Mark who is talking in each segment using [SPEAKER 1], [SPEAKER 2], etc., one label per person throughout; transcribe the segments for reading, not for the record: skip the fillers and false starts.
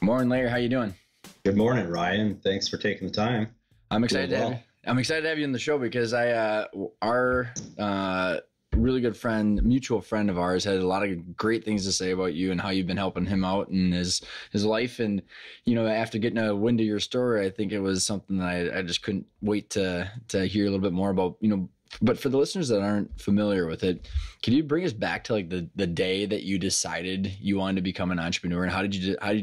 [SPEAKER 1] Morning, Larry. How you doing?
[SPEAKER 2] Good morning, Ryan. Thanks for taking the time.
[SPEAKER 1] I'm
[SPEAKER 2] Doing
[SPEAKER 1] excited to have you.
[SPEAKER 2] well.
[SPEAKER 1] I'm excited to have you on the show because our really good friend, mutual friend of ours, had a lot of great things to say about you and how you've been helping him out in his life. And after getting a wind of your story, I think it was something that I just couldn't wait to hear a little bit more about. But for the listeners that aren't familiar with it, can you bring us back to like the day that you decided you wanted to become an entrepreneur, and how did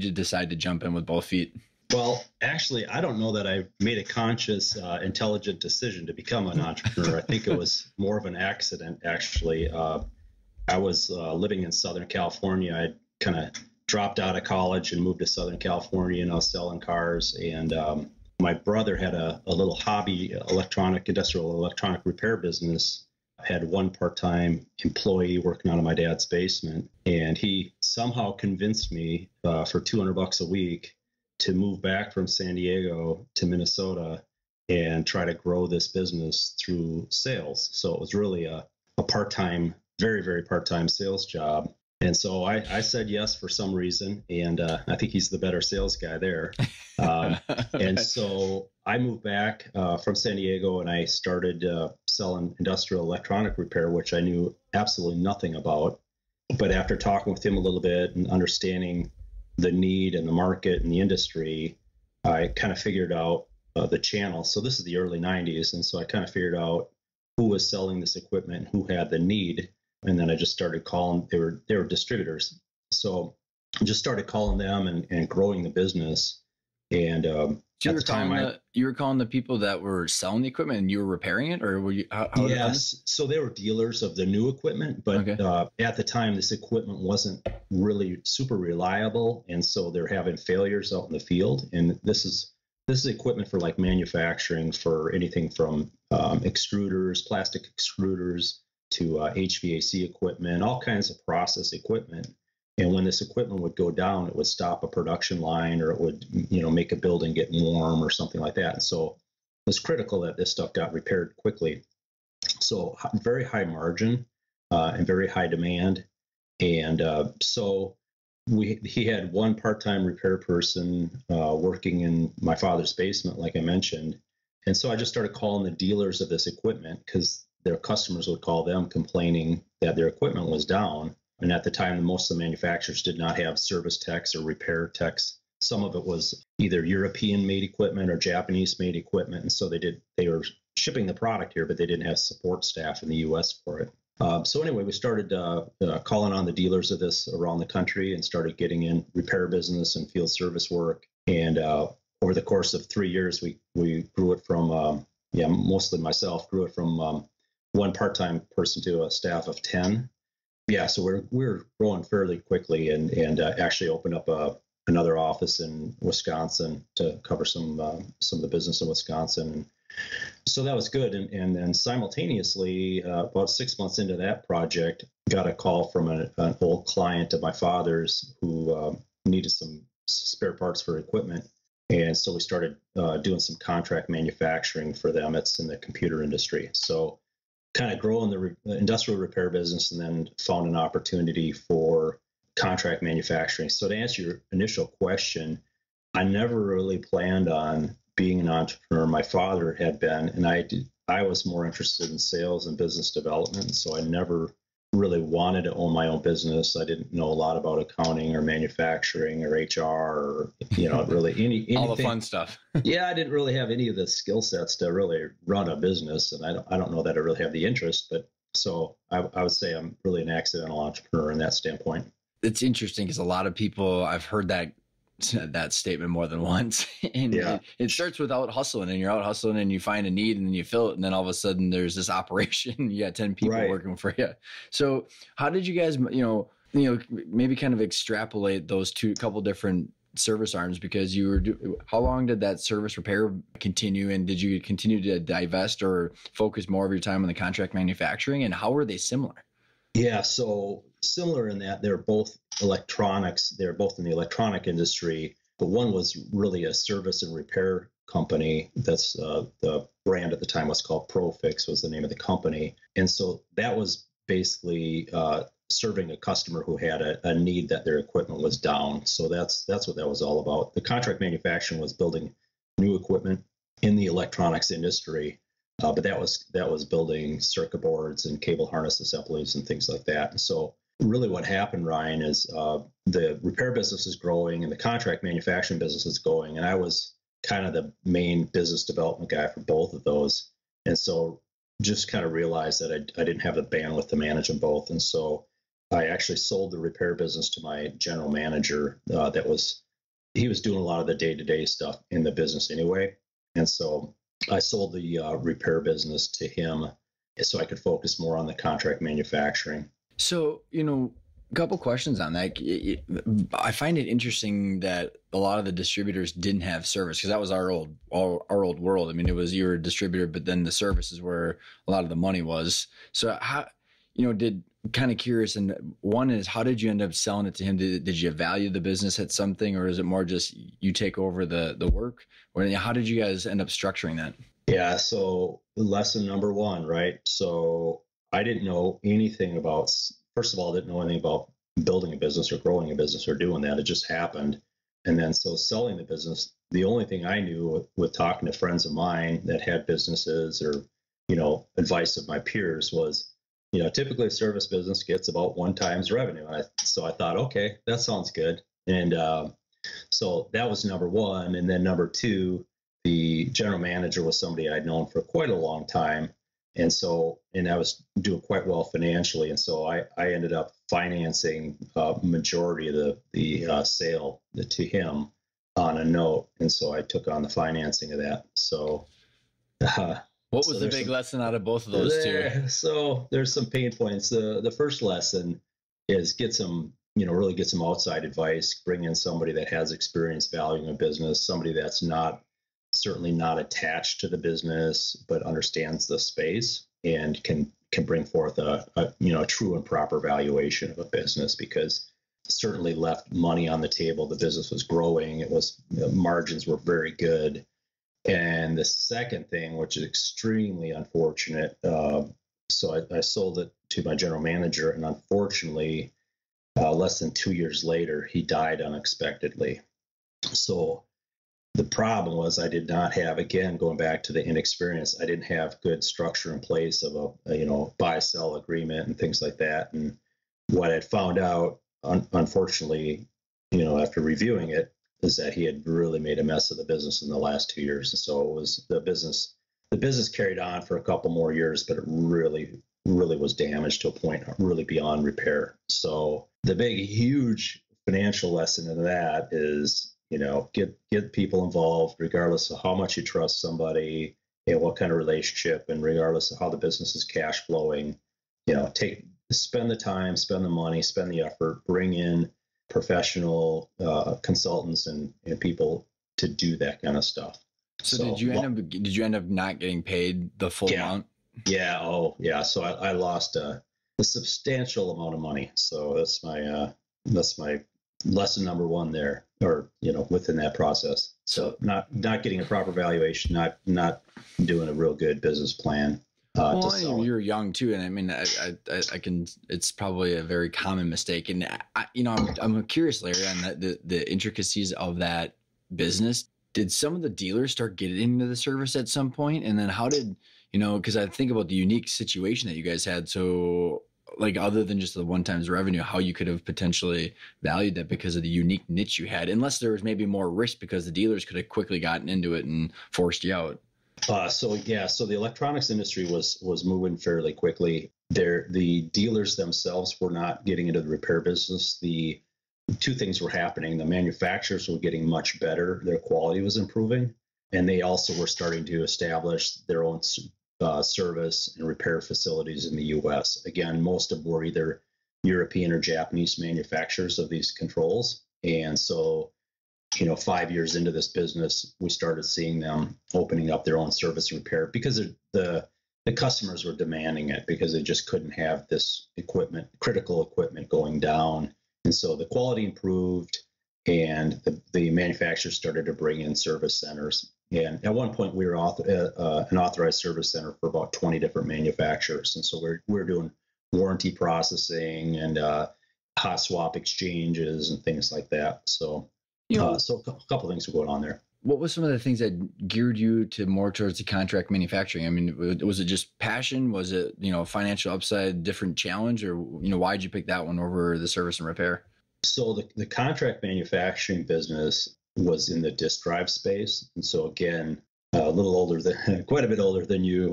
[SPEAKER 1] you decide to jump in with both feet?
[SPEAKER 2] Well, actually, I don't know that I made a conscious, intelligent decision to become an entrepreneur. I think it was more of an accident, actually. I was living in Southern California. I kind of dropped out of college and moved to Southern California, and I was selling cars. And my brother had a little hobby, industrial electronic repair business. I had one part-time employee working out of my dad's basement, and he somehow convinced me for $200 a week to move back from San Diego to Minnesota and try to grow this business through sales. So it was really a part-time, very, very part-time sales job. And so I said yes for some reason, and I think he's the better sales guy there. And so I moved back from San Diego, and I started selling industrial electronic repair, which I knew absolutely nothing about. But after talking with him a little bit and understanding the need and the market and the industry, I kind of figured out the channel. So this is the early 90s. And so I kind of figured out who was selling this equipment, who had the need. And then I just started calling, they were distributors. So I just started calling them and growing the business. And
[SPEAKER 1] So
[SPEAKER 2] at the time,
[SPEAKER 1] you were calling the people that were selling the equipment and you were repairing it, or were you? How did that?
[SPEAKER 2] yes. So they were dealers of the new equipment, but
[SPEAKER 1] Okay.
[SPEAKER 2] at the time, this equipment wasn't really super reliable, and so they're having failures out in the field. And this is equipment for like manufacturing for anything from extruders, plastic extruders, to HVAC equipment, all kinds of process equipment. And when this equipment would go down, it would stop a production line, or it would, make a building get warm or something like that. And so it was critical that this stuff got repaired quickly. So very high margin and very high demand. And so he had one part-time repair person working in my father's basement, like I mentioned. And so I just started calling the dealers of this equipment because their customers would call them complaining that their equipment was down. And at the time, most of the manufacturers did not have service techs or repair techs. Some of it was either European made equipment or Japanese made equipment. And so they were shipping the product here, but they didn't have support staff in the US for it. So anyway, we started calling on the dealers of this around the country and started getting in repair business and field service work. And over the course of 3 years, we grew it from, mostly myself, grew it from one part-time person to a staff of 10. Yeah, so we're growing fairly quickly, and actually opened up another office in Wisconsin to cover some of the business in Wisconsin. So that was good, and then simultaneously, about 6 months into that project, got a call from an old client of my father's who needed some spare parts for equipment, and so we started doing some contract manufacturing for them. It's in the computer industry, so kind of grow in the industrial repair business, and then found an opportunity for contract manufacturing. So to answer your initial question, I never really planned on being an entrepreneur. My father had been, and I was more interested in sales and business development. So I never really wanted to own my own business. I didn't know a lot about accounting or manufacturing or HR or, really
[SPEAKER 1] All the
[SPEAKER 2] anything.
[SPEAKER 1] fun stuff.
[SPEAKER 2] Yeah, I didn't really have any of the skill sets to really run a business, and I don't know that I really have the interest. But so I would say I'm really an accidental entrepreneur in that standpoint.
[SPEAKER 1] It's interesting because a lot of people, I've heard that statement more than once, and
[SPEAKER 2] Yeah,
[SPEAKER 1] it starts with out hustling, and you're out hustling and you find a need and then you fill it, and then all of a sudden there's this operation. You got 10 people
[SPEAKER 2] right.
[SPEAKER 1] working for you. So how did you guys, maybe kind of extrapolate those couple different service arms, because how long did that service repair continue, and did you continue to divest or focus more of your time on the contract manufacturing, and how were they similar?
[SPEAKER 2] Yeah, so similar in that they're both electronics. They're both in the electronic industry, but one was really a service and repair company. That's the brand at the time was called Profix, was the name of the company. And so that was basically serving a customer who had a need that their equipment was down. So that's what that was all about. The contract manufacturing was building new equipment in the electronics industry, but that was building circuit boards and cable harness assemblies and things like that. And so really what happened, Ryan, is the repair business is growing and the contract manufacturing business is going. And I was kind of the main business development guy for both of those. And so just kind of realized that I didn't have the bandwidth to manage them both. And so I actually sold the repair business to my general manager. He was doing a lot of the day-to-day stuff in the business anyway. And so I sold the repair business to him so I could focus more on the contract manufacturing.
[SPEAKER 1] So, a couple questions on that. I find it interesting that a lot of the distributors didn't have service, because that was our old world. I mean, it was, you were a distributor, but then the service is where a lot of the money was. So how, kind of curious. And one is, how did you end up selling it to him? Did you value the business at something, or is it more just you take over the work? Or how did you guys end up structuring that?
[SPEAKER 2] Yeah. So lesson number one, right? So I didn't know anything about, first of all, I didn't know anything about building a business or growing a business or doing that. It just happened. And then so selling the business, the only thing I knew with talking to friends of mine that had businesses or, advice of my peers was, typically a service business gets about 1 times revenue. So I thought, okay, that sounds good. And so that was number one. And then number two, the general manager was somebody I'd known for quite a long time. And I was doing quite well financially. And so I ended up financing majority of the sale to him on a note. And so I took on the financing of that. So
[SPEAKER 1] what was the big lesson out of both of those two?
[SPEAKER 2] So there's some pain points. The first lesson is really get some outside advice, bring in somebody that has experience valuing a business, somebody that's certainly not attached to the business, but understands the space and can bring forth a true and proper valuation of a business, because certainly left money on the table. The business was growing. The margins were very good. And the second thing, which is extremely unfortunate, so I sold it to my general manager, and unfortunately, less than 2 years later, he died unexpectedly. So the problem was I did not have, again, going back to the inexperience, I didn't have good structure in place of a buy-sell agreement and things like that. And what I found out, unfortunately, after reviewing it, is that he had really made a mess of the business in the last 2 years. And so it was the business carried on for a couple more years, but it really, really was damaged to a point really beyond repair. So the big, huge financial lesson in that is, get people involved, regardless of how much you trust somebody and what kind of relationship, and regardless of how the business is cash flowing, spend the time, spend the money, spend the effort, bring in professional consultants and people to do that kind of stuff.
[SPEAKER 1] So did you end up not getting paid the full amount?
[SPEAKER 2] Yeah. Oh, yeah. So I lost a substantial amount of money. So that's my lesson number one there, or within that process. So not getting a proper valuation, not doing a real good business plan.
[SPEAKER 1] You're young too, and I mean, I can. It's probably a very common mistake, and I'm curious, Larry, on the intricacies of that business. Did some of the dealers start getting into the service at some point, and then how did Because I think about the unique situation that you guys had. So, like, other than just the 1 times revenue, how you could have potentially valued that because of the unique niche you had, unless there was maybe more risk because the dealers could have quickly gotten into it and forced you out.
[SPEAKER 2] So the electronics industry was moving fairly quickly. The dealers themselves were not getting into the repair business. The 2 things were happening. The manufacturers were getting much better. Their quality was improving. And they also were starting to establish their own service and repair facilities in the U.S. Again, most of them were either European or Japanese manufacturers of these controls. And so 5 years into this business, we started seeing them opening up their own service and repair because the customers were demanding it, because they just couldn't have this critical equipment going down. And so the quality improved, and the manufacturers started to bring in service centers. And at one point, we were an authorized service center for about 20 different manufacturers. And so we're doing warranty processing and hot swap exchanges and things like that. So, so a couple of things were going on there.
[SPEAKER 1] What was some of the things that geared you to more towards the contract manufacturing? I mean, was it just passion? Was it, financial upside, different challenge, or, why'd you pick that one over the service and repair?
[SPEAKER 2] So the contract manufacturing business was in the disk drive space. And so again, a little older than, quite a bit older than you.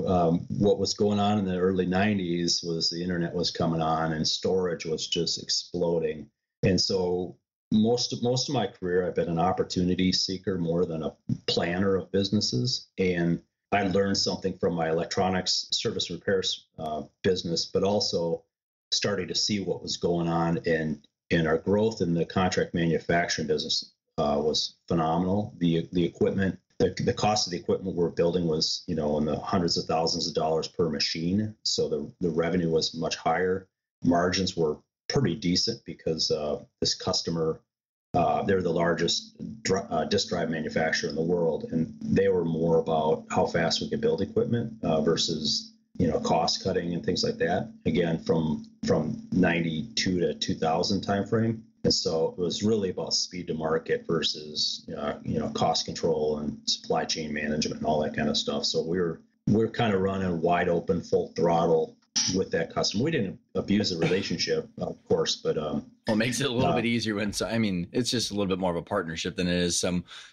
[SPEAKER 2] What was going on in the early 90s was the internet was coming on and storage was just exploding. And so most of my career, I've been an opportunity seeker more than a planner of businesses. And I learned something from my electronics service repairs business, but also starting to see what was going on. And our growth in the contract manufacturing business was phenomenal. The equipment, the cost of the equipment we're building was, in the hundreds of thousands of dollars per machine. So the revenue was much higher. Margins were pretty decent because this customer, they're the largest disk drive manufacturer in the world, and they were more about how fast we could build equipment versus cost cutting and things like that. Again, from 92 to 2000 timeframe, and so it was really about speed to market versus cost control and supply chain management and all that kind of stuff. So we're kind of running wide open, full throttle with that customer. We didn't abuse the relationship, of course, but
[SPEAKER 1] well, it makes it a little bit easier when it's just a little bit more of a partnership than it is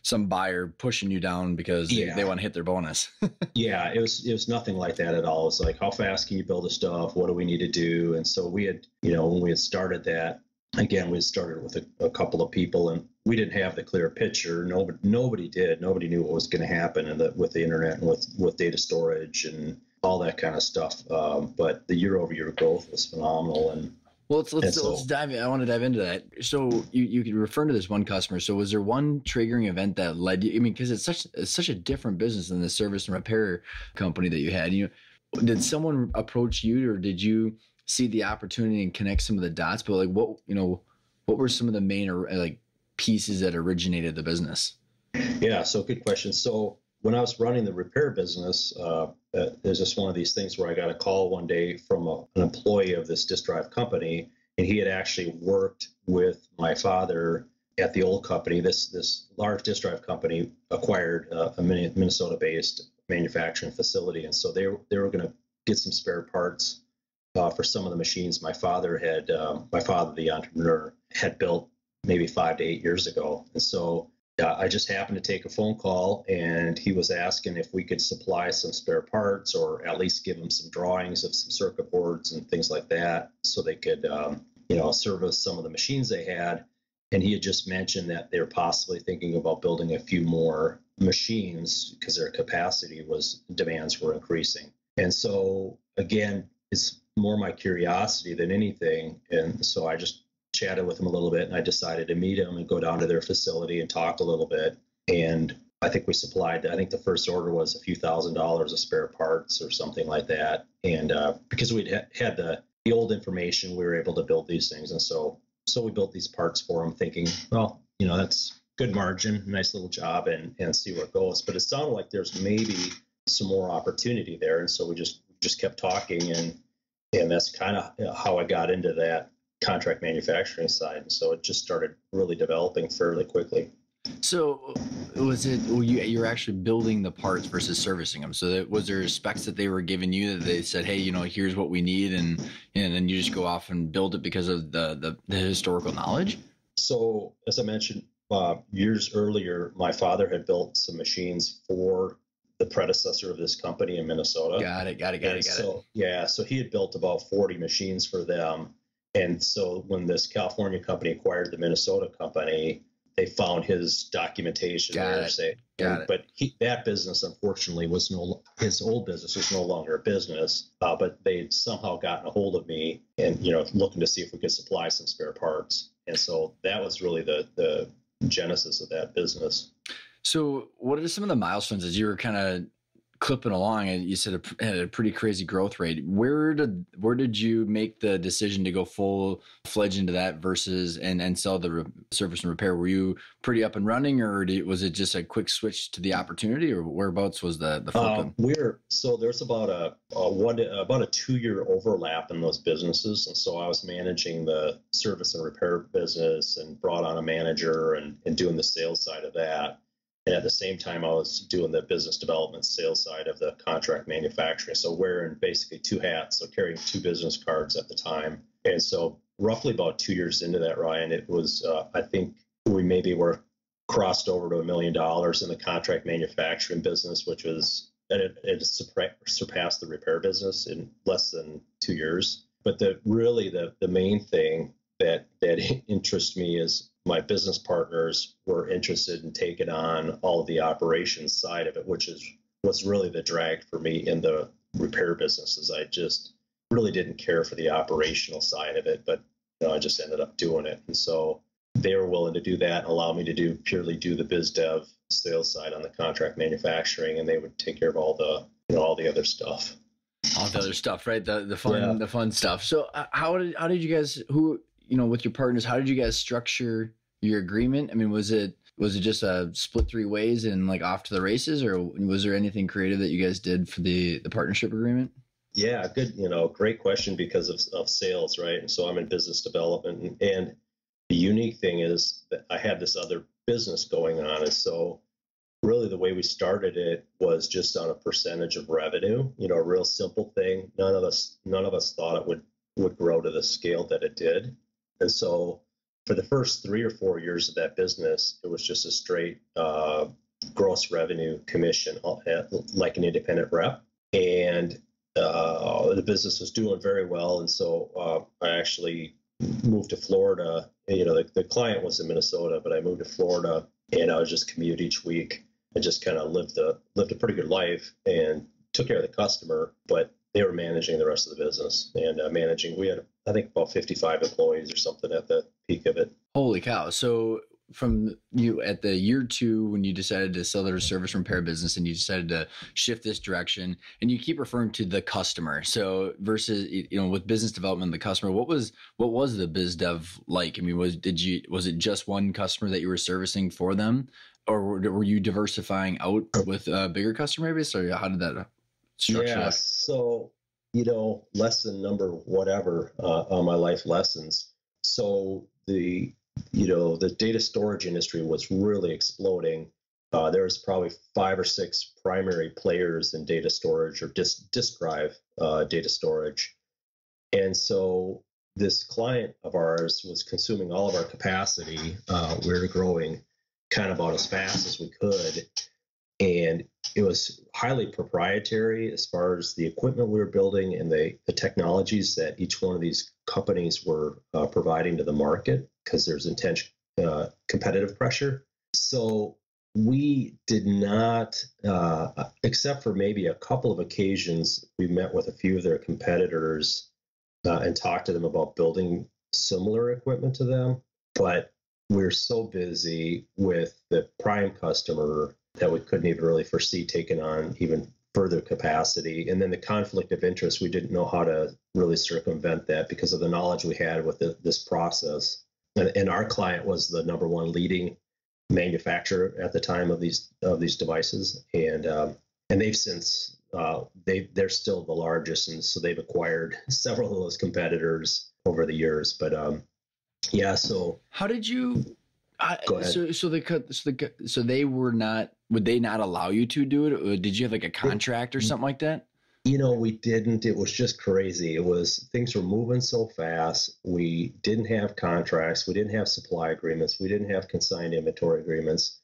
[SPEAKER 1] some buyer pushing you down because they want to hit their bonus.
[SPEAKER 2] Yeah, it was nothing like that at all. It's like, how fast can you build the stuff? What do we need to do? And so we had, when we had started that, again, we started with a couple of people, and we didn't have the clear picture. Nobody did. Nobody knew what was going to happen with the internet and with data storage and all that kind of stuff. But the year-over-year growth was phenomenal. And
[SPEAKER 1] well, let's dive in. I want to dive into that. So you could refer to this one customer. So was there one triggering event that led you? I mean, because it's such a different business than the service and repair company that you had. Did someone approach you, or did you see the opportunity and connect some of the dots? But like, what were some of the main pieces that originated the business?
[SPEAKER 2] Yeah, so good question. So when I was running the repair business, there's just one of these things where I got a call one day from an employee of this disk drive company, and he had actually worked with my father at the old company. This large disk drive company acquired a Minnesota-based manufacturing facility, and so they were going to get some spare parts for some of the machines my father, the entrepreneur, had built maybe 5 to 8 years ago. And so I just happened to take a phone call, and he was asking if we could supply some spare parts or at least give him some drawings of some circuit boards and things like that so they could, service some of the machines they had. And he had just mentioned that they were possibly thinking about building a few more machines because their demands were increasing. And so, again, it's more my curiosity than anything. And so I just chatted with him a little bit, and I decided to meet him and go down to their facility and talk a little bit. And I think the first order was a few $1,000s of spare parts or something like that. And because we'd had the old information, we were able to build these things. And so we built these parts for him, thinking, well, that's good margin, nice little job, and see where it goes. But it sounded like there's maybe some more opportunity there. And so we just kept talking, and that's kind of how I got into that contract manufacturing side. And so it just started really developing fairly quickly.
[SPEAKER 1] So you're actually building the parts versus servicing them? So was there specs that they were giving you that they said, hey, here's what we need, and then you just go off and build it because of the historical knowledge? So
[SPEAKER 2] as I mentioned, years earlier, my father had built some machines for the predecessor of this company in Minnesota.
[SPEAKER 1] Got it.
[SPEAKER 2] So he had built about 40 machines for them. And so when this California company acquired the Minnesota company, they found his documentation there. But that business, unfortunately, his old business was no longer a business. But they'd somehow gotten a hold of me and, looking to see if we could supply some spare parts. And so that was really the genesis of that business.
[SPEAKER 1] So what are some of the milestones as you were kind of clipping along, and you said it had a pretty crazy growth rate. Where did you make the decision to go full fledged into that versus and sell the service and repair? Were you pretty up and running, or was it just a quick switch to the opportunity, or whereabouts was the flipping?
[SPEAKER 2] There's about a 2-year overlap in those businesses, and so I was managing the service and repair business and brought on a manager and doing the sales side of that. And at the same time, I was doing the business development sales side of the contract manufacturing. So wearing basically two hats, so carrying two business cards at the time. And so roughly about 2 years into that, Ryan, it was, I think we maybe were crossed over to $1 million in the contract manufacturing business, which was, and it surpassed the repair business in less than 2 years. But the main thing that interests me is my business partners were interested in taking on all of the operations side of it, which is what's really the drag for me in the repair businesses. I just really didn't care for the operational side of it, but I just ended up doing it. And so they were willing to do that and allow me to purely do the biz dev sales side on the contract manufacturing, and they would take care of all the other stuff.
[SPEAKER 1] All the other stuff, right? The fun stuff. So how did you guys, with your partners, how did you guys structure your agreement? I mean, was it just a split 3 ways and like off to the races, or was there anything creative that you guys did for the partnership agreement?
[SPEAKER 2] Yeah, good. Great question because of sales, right? And so I'm in business development, and the unique thing is that I had this other business going on, and so really the way we started it was just on a percentage of revenue. A real simple thing. None of us thought it would grow to the scale that it did, and so for the first 3 or 4 years of that business, it was just a straight gross revenue commission, like an independent rep. And the business was doing very well. And so I actually moved to Florida. The client was in Minnesota, but I moved to Florida, and I would just commute each week and just kind of lived a pretty good life and took care of the customer, but they were managing the rest of the business and we had, I think, about 55 employees or something at the peak of it.
[SPEAKER 1] Holy cow. So from you at the year 2, when you decided to sell their service repair business and you decided to shift this direction, and you keep referring to the customer. So versus, with business development, the customer, what was the biz dev like? I mean, was it just one customer that you were servicing for them, or were you diversifying out with a bigger customer base, or how did that structure?
[SPEAKER 2] Yeah. So, lesson number whatever on my life lessons. So the data storage industry was really exploding. There was probably 5 or 6 primary players in data storage or disk drive data storage. And so this client of ours was consuming all of our capacity. We were growing kind of about as fast as we could. And it was highly proprietary as far as the equipment we were building and the technologies that each one of these companies were providing to the market, because there's intense competitive pressure. So we did not, except for maybe a couple of occasions, we met with a few of their competitors and talked to them about building similar equipment to them. But we're so busy with the prime customer that we couldn't even really foresee taking on even further capacity. And then the conflict of interest, we didn't know how to really circumvent that because of the knowledge we had with this process. And our client was the number 1 leading manufacturer at the time of these devices. And they've since, they're still the largest. And so they've acquired several of those competitors over the years. But yeah, so
[SPEAKER 1] how did you?
[SPEAKER 2] Go ahead.
[SPEAKER 1] So they were not. Would they not allow you to do it? Or did you have like a contract or something like that?
[SPEAKER 2] We didn't. It was just crazy. Things were moving so fast. We didn't have contracts. We didn't have supply agreements. We didn't have consigned inventory agreements.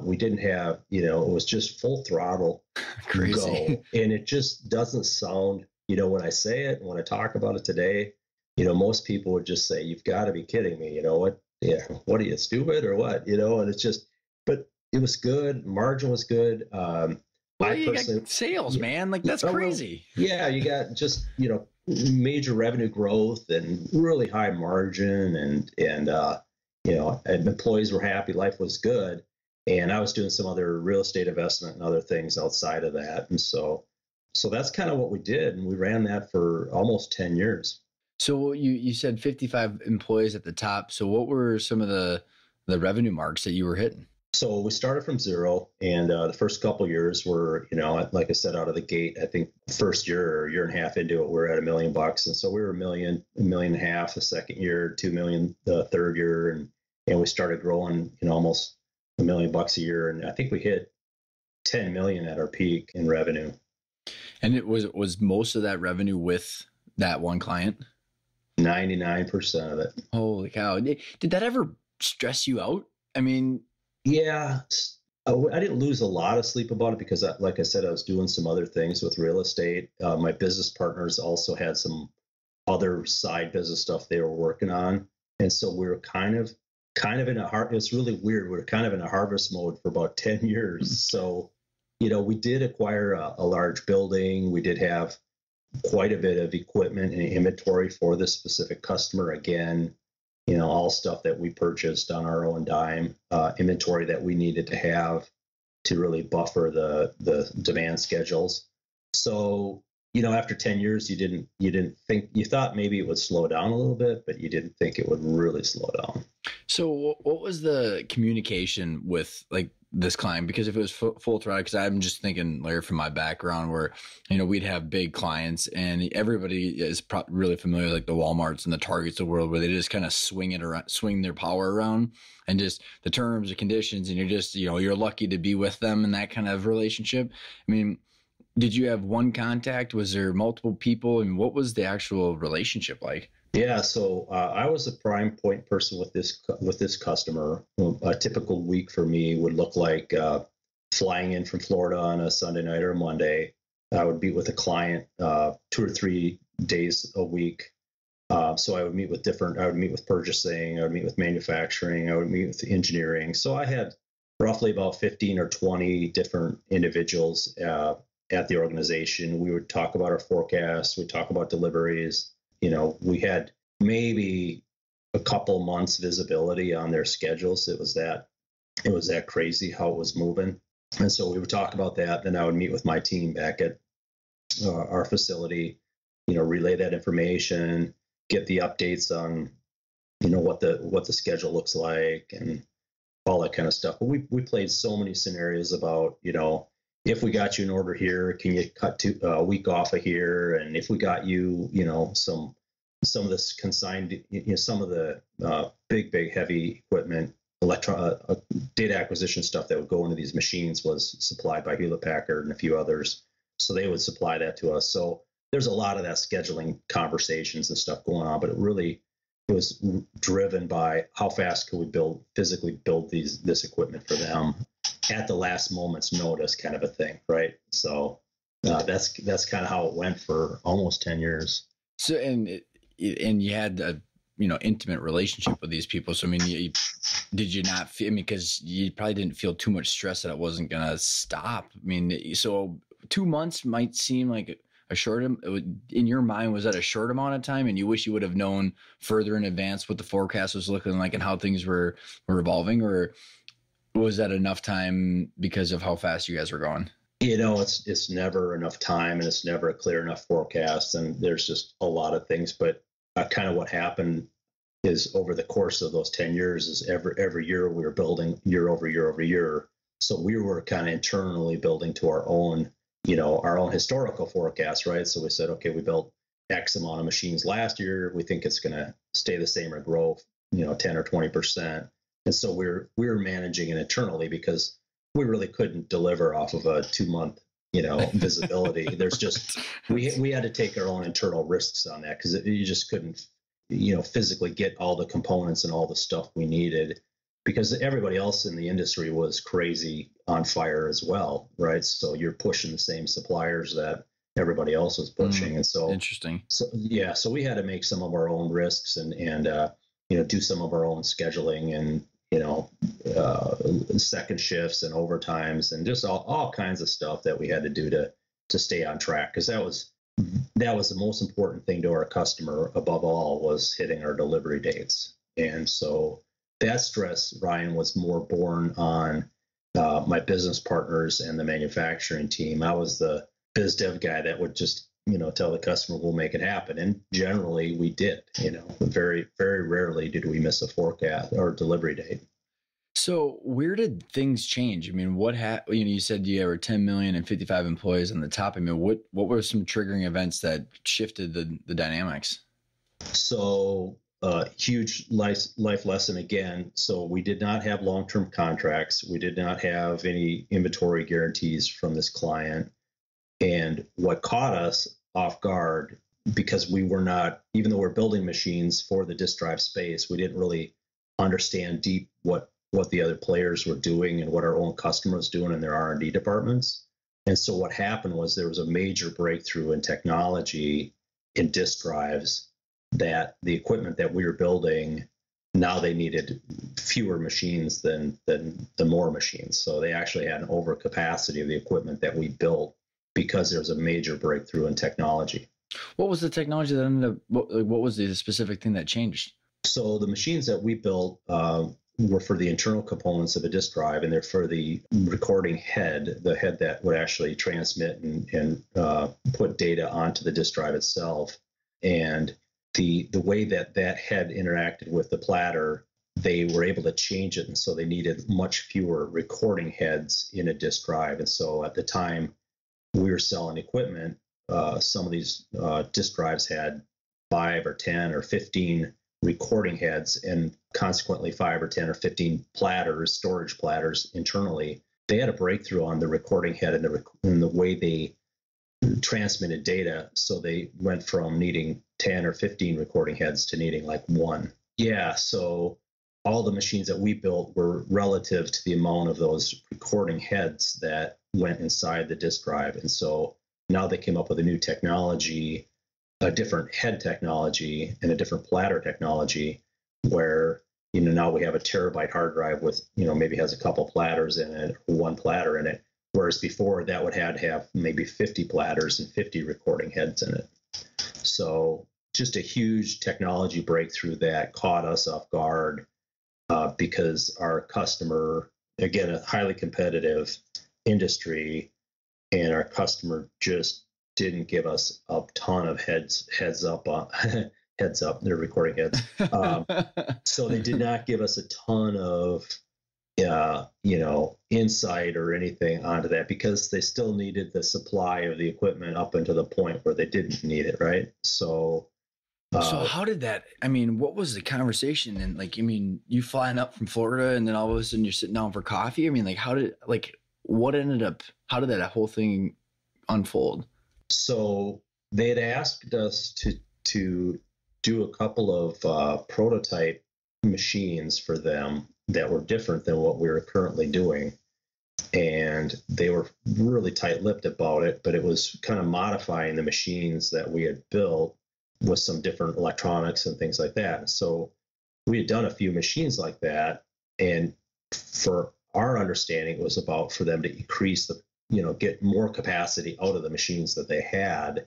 [SPEAKER 2] We didn't have. It was just full throttle.
[SPEAKER 1] Crazy.
[SPEAKER 2] Go. And it just doesn't sound. When I say it, when I talk about it today, most people would just say, "You've got to be kidding me." What? Yeah. What are you, stupid or what? And it's just. But it was good. Margin was good.
[SPEAKER 1] Well, you got sales, man. Like, that's crazy.
[SPEAKER 2] Yeah, you got just major revenue growth and really high margin, and employees were happy. Life was good. And I was doing some other real estate investment and other things outside of that. And so that's kind of what we did. And we ran that for almost 10 years.
[SPEAKER 1] So you said 55 employees at the top. So what were some of the revenue marks that you were hitting?
[SPEAKER 2] So we started from zero, and the first couple of years were, like I said, out of the gate. I think first year or year and a half into it, we were at $1 million, and so we were $1.5 million the second year, 2 million the third year, and we started growing, almost $1 million a year, and I think we hit 10 million at our peak in revenue.
[SPEAKER 1] And it was most of that revenue with that one client?
[SPEAKER 2] 99% of it.
[SPEAKER 1] Holy cow! Did that ever stress you out? I mean.
[SPEAKER 2] Yeah, I didn't lose a lot of sleep about it because, like I said, I was doing some other things with real estate. My business partners also had some other side business stuff they were working on, and so we were kind of in it's really weird. We were kind of in a harvest mode for about 10 years. So, we did acquire a large building. We did have quite a bit of equipment and inventory for this specific customer. Again, all stuff that we purchased on our own dime, inventory that we needed to have to really buffer the demand schedules. So, after 10 years, you thought maybe it would slow down a little bit, but you didn't think it would really slow down.
[SPEAKER 1] So what was the communication with like this client? Because if it was full throttle, because I'm just thinking, Larry, from my background where, we'd have big clients and everybody is really familiar, like the Walmarts and the Targets of the world, where they just kind of swing their power around and just the terms and conditions. And you're just, you're lucky to be with them in that kind of relationship. I mean, did you have one contact? Was there multiple people? And what was the actual relationship like?
[SPEAKER 2] Yeah, so I was a prime point person with this customer. A typical week for me would look like flying in from Florida on a Sunday night or a Monday. I would be with a client 2 or 3 days a week. So I would meet with purchasing, I would meet with manufacturing, I would meet with engineering. So I had roughly about 15 or 20 different individuals at the organization. We would talk about our forecasts, we'd talk about deliveries. We had maybe a couple months visibility on their schedules. It was that crazy how it was moving. And so we would talk about that. Then I would meet with my team back at our facility, relay that information, get the updates on, what the schedule looks like and all that kind of stuff. But we played so many scenarios about, if we got you an order here, can you cut a week off of here? And if we got you, some of this consigned, some of the big heavy equipment, data acquisition stuff that would go into these machines was supplied by Hewlett Packard and a few others. So they would supply that to us. So there's a lot of that scheduling conversations and stuff going on, but it was driven by how fast could we physically build this equipment for them at the last moment's notice, kind of a thing, right? So that's kind of how it went for almost 10 years.
[SPEAKER 1] So and you had a intimate relationship with these people. So I mean, did you not feel? I mean, because you probably didn't feel too much stress that it wasn't gonna stop. I mean, so 2 months might seem like a short. In your mind, was that a short amount of time, and you wish you would have known further in advance what the forecast was looking like and how things were evolving, or was that enough time because of how fast you guys were going?
[SPEAKER 2] It's never enough time, and it's never a clear enough forecast, and there's just a lot of things. But kind of what happened is over the course of those 10 years is every year we were building year over year over year. So we were kind of internally building to our own historical forecast, right? So we said, okay, we built X amount of machines last year. We think it's going to stay the same or grow, 10 or 20%. And so we were managing it internally because we really couldn't deliver off of a 2-month, visibility. There's just, we had to take our own internal risks on that because you just couldn't, physically get all the components and all the stuff we needed because everybody else in the industry was crazy on fire as well, right? So you're pushing the same suppliers that everybody else was pushing. And so
[SPEAKER 1] interesting.
[SPEAKER 2] So we had to make some of our own risks and do some of our own scheduling and, second shifts and overtimes and just all kinds of stuff that we had to do to stay on track. Cause that was the most important thing to our customer above all was hitting our delivery dates. And so that stress, Ryan, was more born on my business partners and the manufacturing team. I was the biz dev guy that would just, tell the customer we'll make it happen. And generally we did, very, very rarely did we miss a forecast or delivery date.
[SPEAKER 1] So where did things change? I mean, you said you were 10 million and 55 employees on the top. I mean, what were some triggering events that shifted the dynamics?
[SPEAKER 2] So huge life lesson again. So we did not have long-term contracts. We did not have any inventory guarantees from this client. And what caught us off guard, because we were not, even though we're building machines for the disk drive space, we didn't really understand deep what the other players were doing and what our own customers doing in their R&D departments. And so what happened was there was a major breakthrough in technology in disk drives, that the equipment that we were building, now they needed fewer machines than more machines. So they actually had an overcapacity of the equipment that we built because there was a major breakthrough in technology.
[SPEAKER 1] What was the technology that ended up, what was the specific thing that changed?
[SPEAKER 2] So the machines that we built were for the internal components of a disk drive, and they're for the recording head, the head that would actually transmit and put data onto the disk drive itself. And the way that head interacted with the platter, they were able to change it. And so they needed much fewer recording heads in a disk drive. And so at the time we were selling equipment, some of these disk drives had 5 or 10 or 15 recording heads, and consequently 5 or 10 or 15 platters, storage platters internally. They had a breakthrough on the recording head and the way they transmitted data. So they went from needing 10 or 15 recording heads to needing like 1. Yeah, so all the machines that we built were relative to the amount of those recording heads that went inside the disk drive. And so now they came up with a new technology, a different head technology and a different platter technology, where now we have a terabyte hard drive with maybe has a couple platters in it, or 1 platter in it, whereas before that would have maybe 50 platters and 50 recording heads in it. So just a huge technology breakthrough that caught us off guard, because our customer, again, a highly competitive industry, and our customer just didn't give us a ton of heads up, they're recording heads. So they did not give us a ton of, insight or anything onto that, because they still needed the supply of the equipment up until the point where they didn't need it. Right. So
[SPEAKER 1] how did that, what was the conversation? And you flying up from Florida and then all of a sudden you're sitting down for coffee. How did that whole thing unfold?
[SPEAKER 2] So they had asked us to do a couple of prototype machines for them that were different than what we were currently doing. And they were really tight-lipped about it, but it was kind of modifying the machines that we had built with some different electronics and things like that. So we had done a few machines like that. And for our understanding, it was about for them to increase get more capacity out of the machines that they had.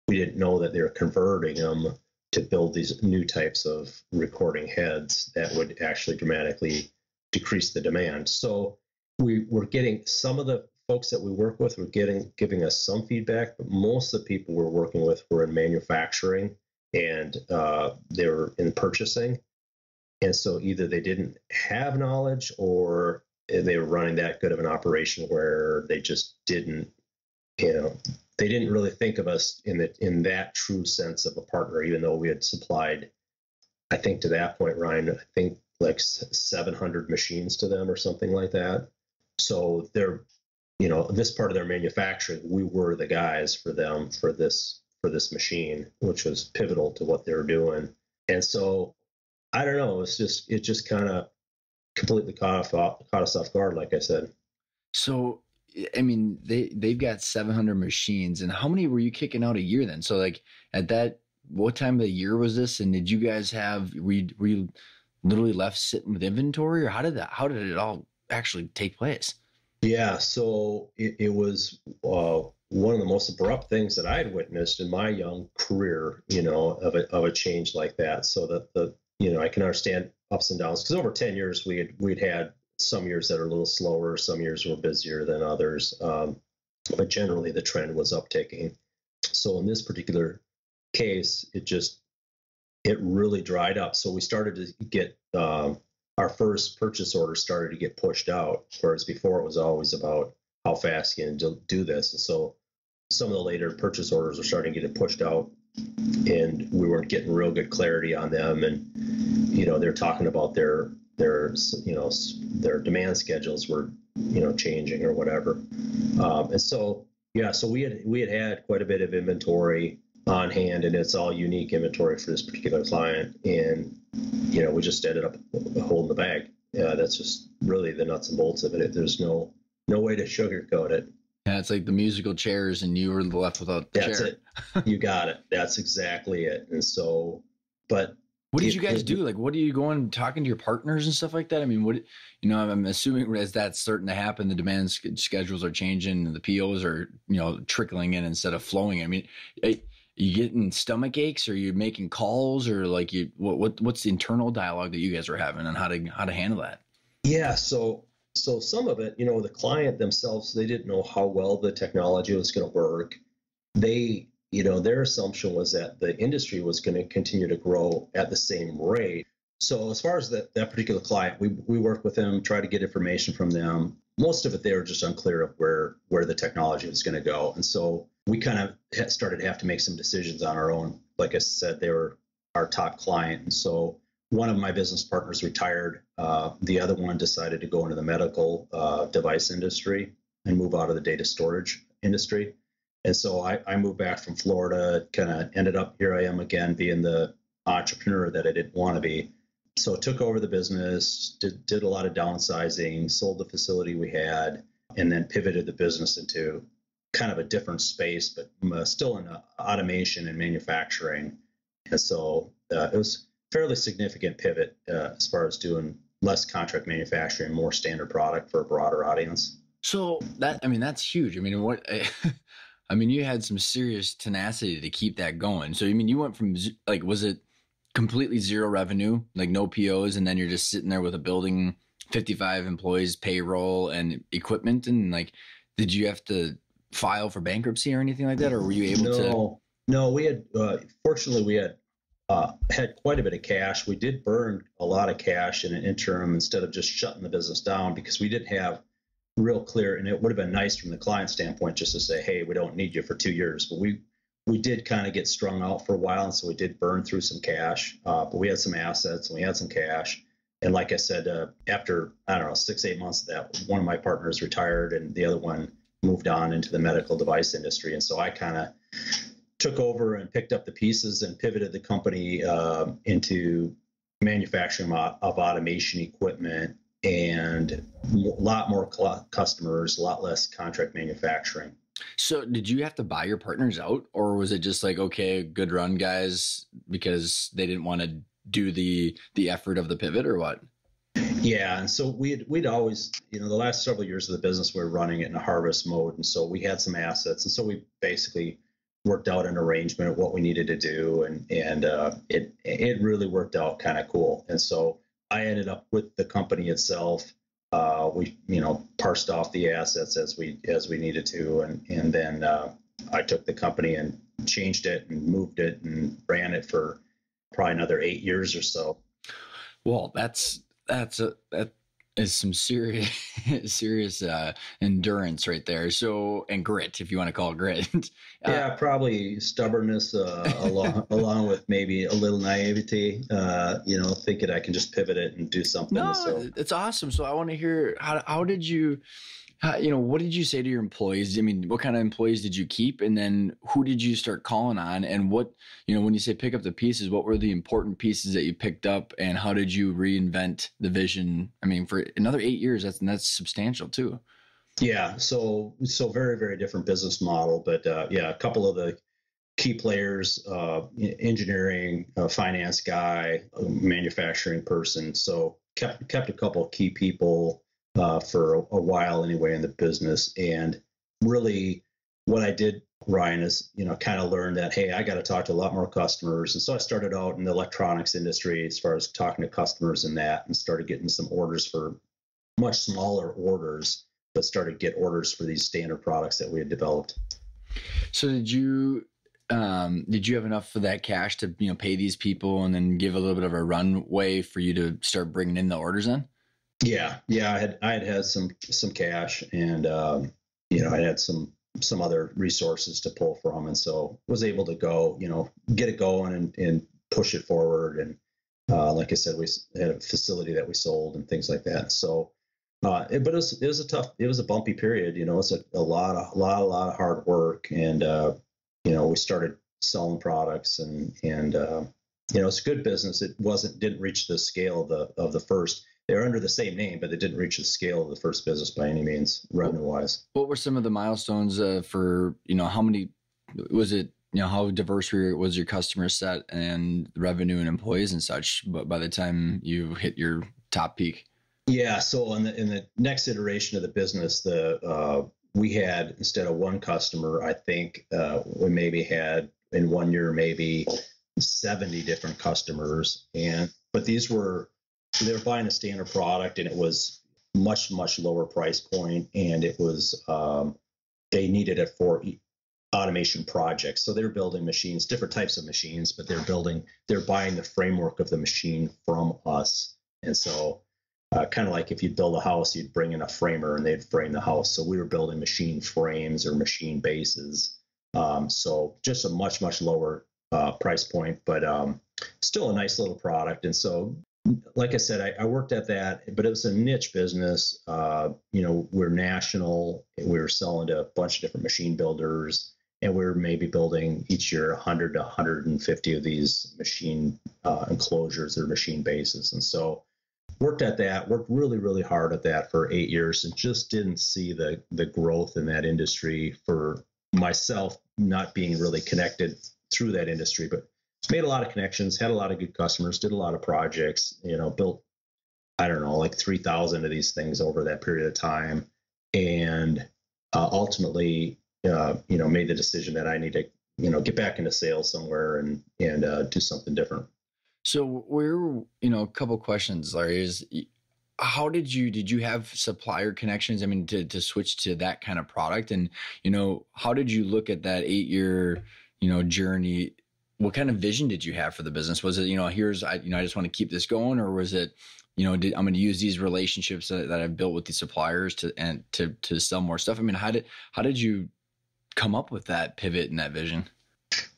[SPEAKER 2] We didn't know that they were converting them to build these new types of recording heads that would actually dramatically decrease the demand. So we were getting, some of the folks that we work with were giving us some feedback, but most of the people we're working with were in manufacturing, and they were in purchasing. And so either they didn't have knowledge, or they were running that good of an operation where they just didn't, they didn't really think of us in that true sense of a partner, even though we had supplied, I think to that point, Ryan, I think like 700 machines to them or something like that. So they're, this part of their manufacturing, we were the guys for them for this machine, which was pivotal to what they were doing. And so I don't know, it just kind of completely caught us off guard, like I said.
[SPEAKER 1] So, they've got 700 machines, and how many were you kicking out a year then? So what time of the year was this? And did you guys were you literally left sitting with inventory, or how did it all actually take place?
[SPEAKER 2] Yeah. So it was, one of the most abrupt things that I had witnessed in my young career, of a change like that. So that I can understand ups and downs, because over 10 years we'd had some years that are a little slower, some years were busier than others. But generally the trend was uptaking. So in this particular case, it really dried up. So we started to get our first purchase order started to get pushed out, whereas before it was always about how fast you can do this. And so some of the later purchase orders were starting to get pushed out, and we weren't getting real good clarity on them. And they're talking about their demand schedules were changing or whatever. And so so we had quite a bit of inventory on hand, and it's all unique inventory for this particular client. And we just ended up holding the bag. Yeah, that's just really the nuts and bolts of it. There's no way to sugarcoat it.
[SPEAKER 1] Yeah, it's like the musical chairs, and you were left without the chair.
[SPEAKER 2] That's it. You got it. That's exactly it. And so, but
[SPEAKER 1] what did you guys do? Like, what are you going talking to your partners and stuff like that? I mean, I'm assuming as that's starting to happen, the demand schedules are changing, and the POs are trickling in instead of flowing. I mean, you getting stomach aches, or you making calls, or like what's the internal dialogue that you guys were having on how to handle that?
[SPEAKER 2] Yeah. So some of it, the client themselves, they didn't know how well the technology was going to work. Their assumption was that the industry was going to continue to grow at the same rate. So as far as that particular client, we worked with them, tried to get information from them. Most of it, they were just unclear of where the technology was going to go. And so we kind of started to have to make some decisions on our own. Like I said, they were our top client. And so one of my business partners retired. The other one decided to go into the medical device industry and move out of the data storage industry. And so I moved back from Florida, kind of ended up here I am again, being the entrepreneur that I didn't want to be. So took over the business, did a lot of downsizing, sold the facility we had, and then pivoted the business into kind of a different space, but still in automation and manufacturing. And so it was a fairly significant pivot as far as doing less contract manufacturing, more standard product for a broader audience.
[SPEAKER 1] So that's huge. I mean, you had some serious tenacity to keep that going. So, you went from was it completely zero revenue, like no POs, and then you're just sitting there with a building, 55 employees, payroll and equipment, and did you have to file for bankruptcy or anything like that, or were you able to?
[SPEAKER 2] No, we had fortunately we had quite a bit of cash. We did burn a lot of cash in an interim instead of just shutting the business down, because we didn't have real clear, and it would have been nice from the client standpoint just to say, hey, we don't need you for 2 years. But we did kind of get strung out for a while, and so we did burn through some cash. But we had some assets and we had some cash. And like I said, after 6-8 months of that, one of my partners retired and the other one moved on into the medical device industry. And so I kind of took over and picked up the pieces and pivoted the company into manufacturing of automation equipment, and a lot more customers, a lot less contract manufacturing.
[SPEAKER 1] So did you have to buy your partners out, or was it just like, okay, good run, guys, because they didn't want to do the effort of the pivot, or what?
[SPEAKER 2] Yeah. And so we'd always, the last several years of the business, we were running it in a harvest mode. And so we had some assets. And so we basically worked out an arrangement of what we needed to do. And it really worked out kind of cool. And so I ended up with the company itself. We, parsed off the assets as we needed to. And then I took the company and changed it and moved it and ran it for probably another 8 years or so.
[SPEAKER 1] Well, that is some serious endurance right there. So, and grit, if you want to call it grit.
[SPEAKER 2] Yeah, probably stubbornness along with maybe a little naivety. Thinking I can just pivot it and do something.
[SPEAKER 1] No,
[SPEAKER 2] so
[SPEAKER 1] it's awesome. So I want to hear how did you. What did you say to your employees? I mean, what kind of employees did you keep? And then who did you start calling on? And what, when you say pick up the pieces, what were the important pieces that you picked up, and how did you reinvent the vision? I mean, for another 8 years, that's substantial too.
[SPEAKER 2] Yeah. So very, very different business model, but a couple of the key players, engineering, finance guy, manufacturing person. So kept a couple of key people for a while anyway in the business. And really what I did, Ryan, is, kind of learned that, hey, I got to talk to a lot more customers. And so I started out in the electronics industry as far as talking to customers in that, and started getting some orders for much smaller orders, but started to get orders for these standard products that we had developed.
[SPEAKER 1] So did you have enough for that cash to, pay these people and then give a little bit of a runway for you to start bringing in the orders in?
[SPEAKER 2] Yeah. I had some cash, and I had some other resources to pull from, and so was able to go, get it going and push it forward. And like I said, we had a facility that we sold and things like that. So, but it was a bumpy period. It's a lot of hard work, and we started selling products, and it's a good business. It didn't reach the scale of the first. They were under the same name, but they didn't reach the scale of the first business by any means, revenue wise.
[SPEAKER 1] What were some of the milestones for, how many was it, how diverse was your customer set and revenue and employees and such, but by the time you hit your top peak?
[SPEAKER 2] Yeah. So in the next iteration of the business, we had, instead of one customer, I think we maybe had in 1 year, maybe 70 different customers. But they were buying a standard product, and it was much, much lower price point. And it was, they needed it for automation projects. So they're building machines, different types of machines, but they're buying the framework of the machine from us. And so kind of like if you build a house, you'd bring in a framer and they'd frame the house. So we were building machine frames or machine bases. So just a much, much lower price point, but still a nice little product. And so, like I said, I worked at that, but it was a niche business. We're national. We were selling to a bunch of different machine builders, and we were maybe building each year 100 to 150 of these machine enclosures or machine bases. And so worked really, really hard at that for 8 years, and just didn't see the growth in that industry for myself, not being really connected through that industry, but made a lot of connections, had a lot of good customers, did a lot of projects, built, I don't know, like 3,000 of these things over that period of time. And ultimately, made the decision that I need to, get back into sales somewhere and do something different.
[SPEAKER 1] So a couple questions, Larry, is how did you have supplier connections? I mean, to switch to that kind of product, and, how did you look at that 8-year, journey? What kind of vision did you have for the business? Was it, I just want to keep this going, or was it, I'm going to use these relationships that I've built with these suppliers to sell more stuff? I mean, how did you come up with that pivot and that vision?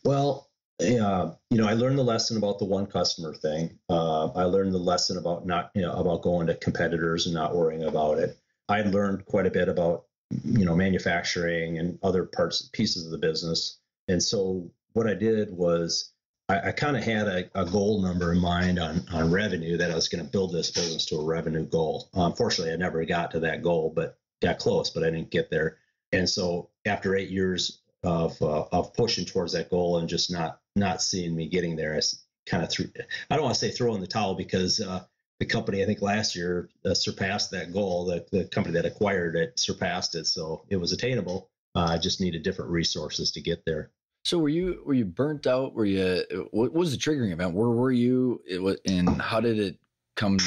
[SPEAKER 2] Well, I learned the lesson about the one customer thing. I learned the lesson about about going to competitors and not worrying about it. I learned quite a bit about, manufacturing and other pieces of the business. And so what I did was I kind of had a goal number in mind on revenue, that I was going to build this business to a revenue goal. Unfortunately, I never got to that goal, but got close, but I didn't get there. And so after 8 years of pushing towards that goal and just not seeing me getting there, I kind of I don't want to say throw in the towel, because the company, I think last year, surpassed that goal. The company that acquired it surpassed it. So it was attainable. I just needed different resources to get there.
[SPEAKER 1] So were you burnt out? What was the triggering event? Where were you? And how did it come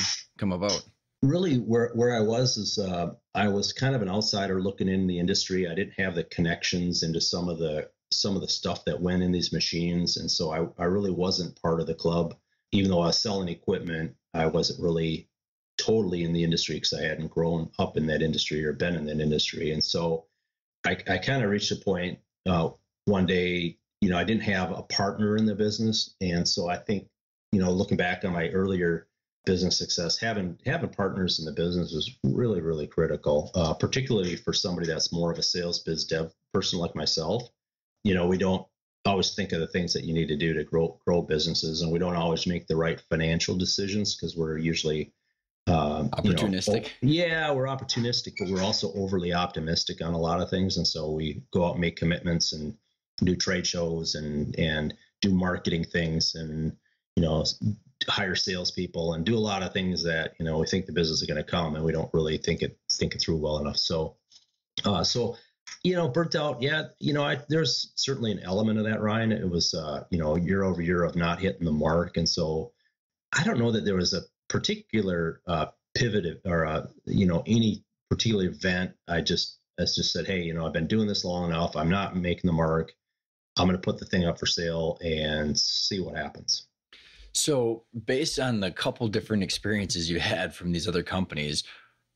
[SPEAKER 1] about?
[SPEAKER 2] Really, where I was is I was kind of an outsider looking in the industry. I didn't have the connections into some of the stuff that went in these machines, and so I really wasn't part of the club. Even though I was selling equipment, I wasn't really totally in the industry, because I hadn't grown up in that industry or been in that industry. And so I kind of reached a point one day, I didn't have a partner in the business. And so I think, looking back on my earlier business success, having partners in the business was really, really critical, particularly for somebody that's more of a sales biz dev person like myself. We don't always think of the things that you need to do to grow businesses, and we don't always make the right financial decisions, because we're usually
[SPEAKER 1] opportunistic.
[SPEAKER 2] We're opportunistic, but we're also overly optimistic on a lot of things. And so we go out and make commitments and do trade shows and do marketing things, and, hire salespeople and do a lot of things that, we think the business is going to come, and we don't really think it through well enough. So, burnt out. Yeah. There's certainly an element of that, Ryan. It was, year over year of not hitting the mark. And so I don't know that there was a particular pivot or any particular event. I just said, hey, I've been doing this long enough. I'm not making the mark. I'm going to put the thing up for sale and see what happens.
[SPEAKER 1] So, based on the couple different experiences you had from these other companies,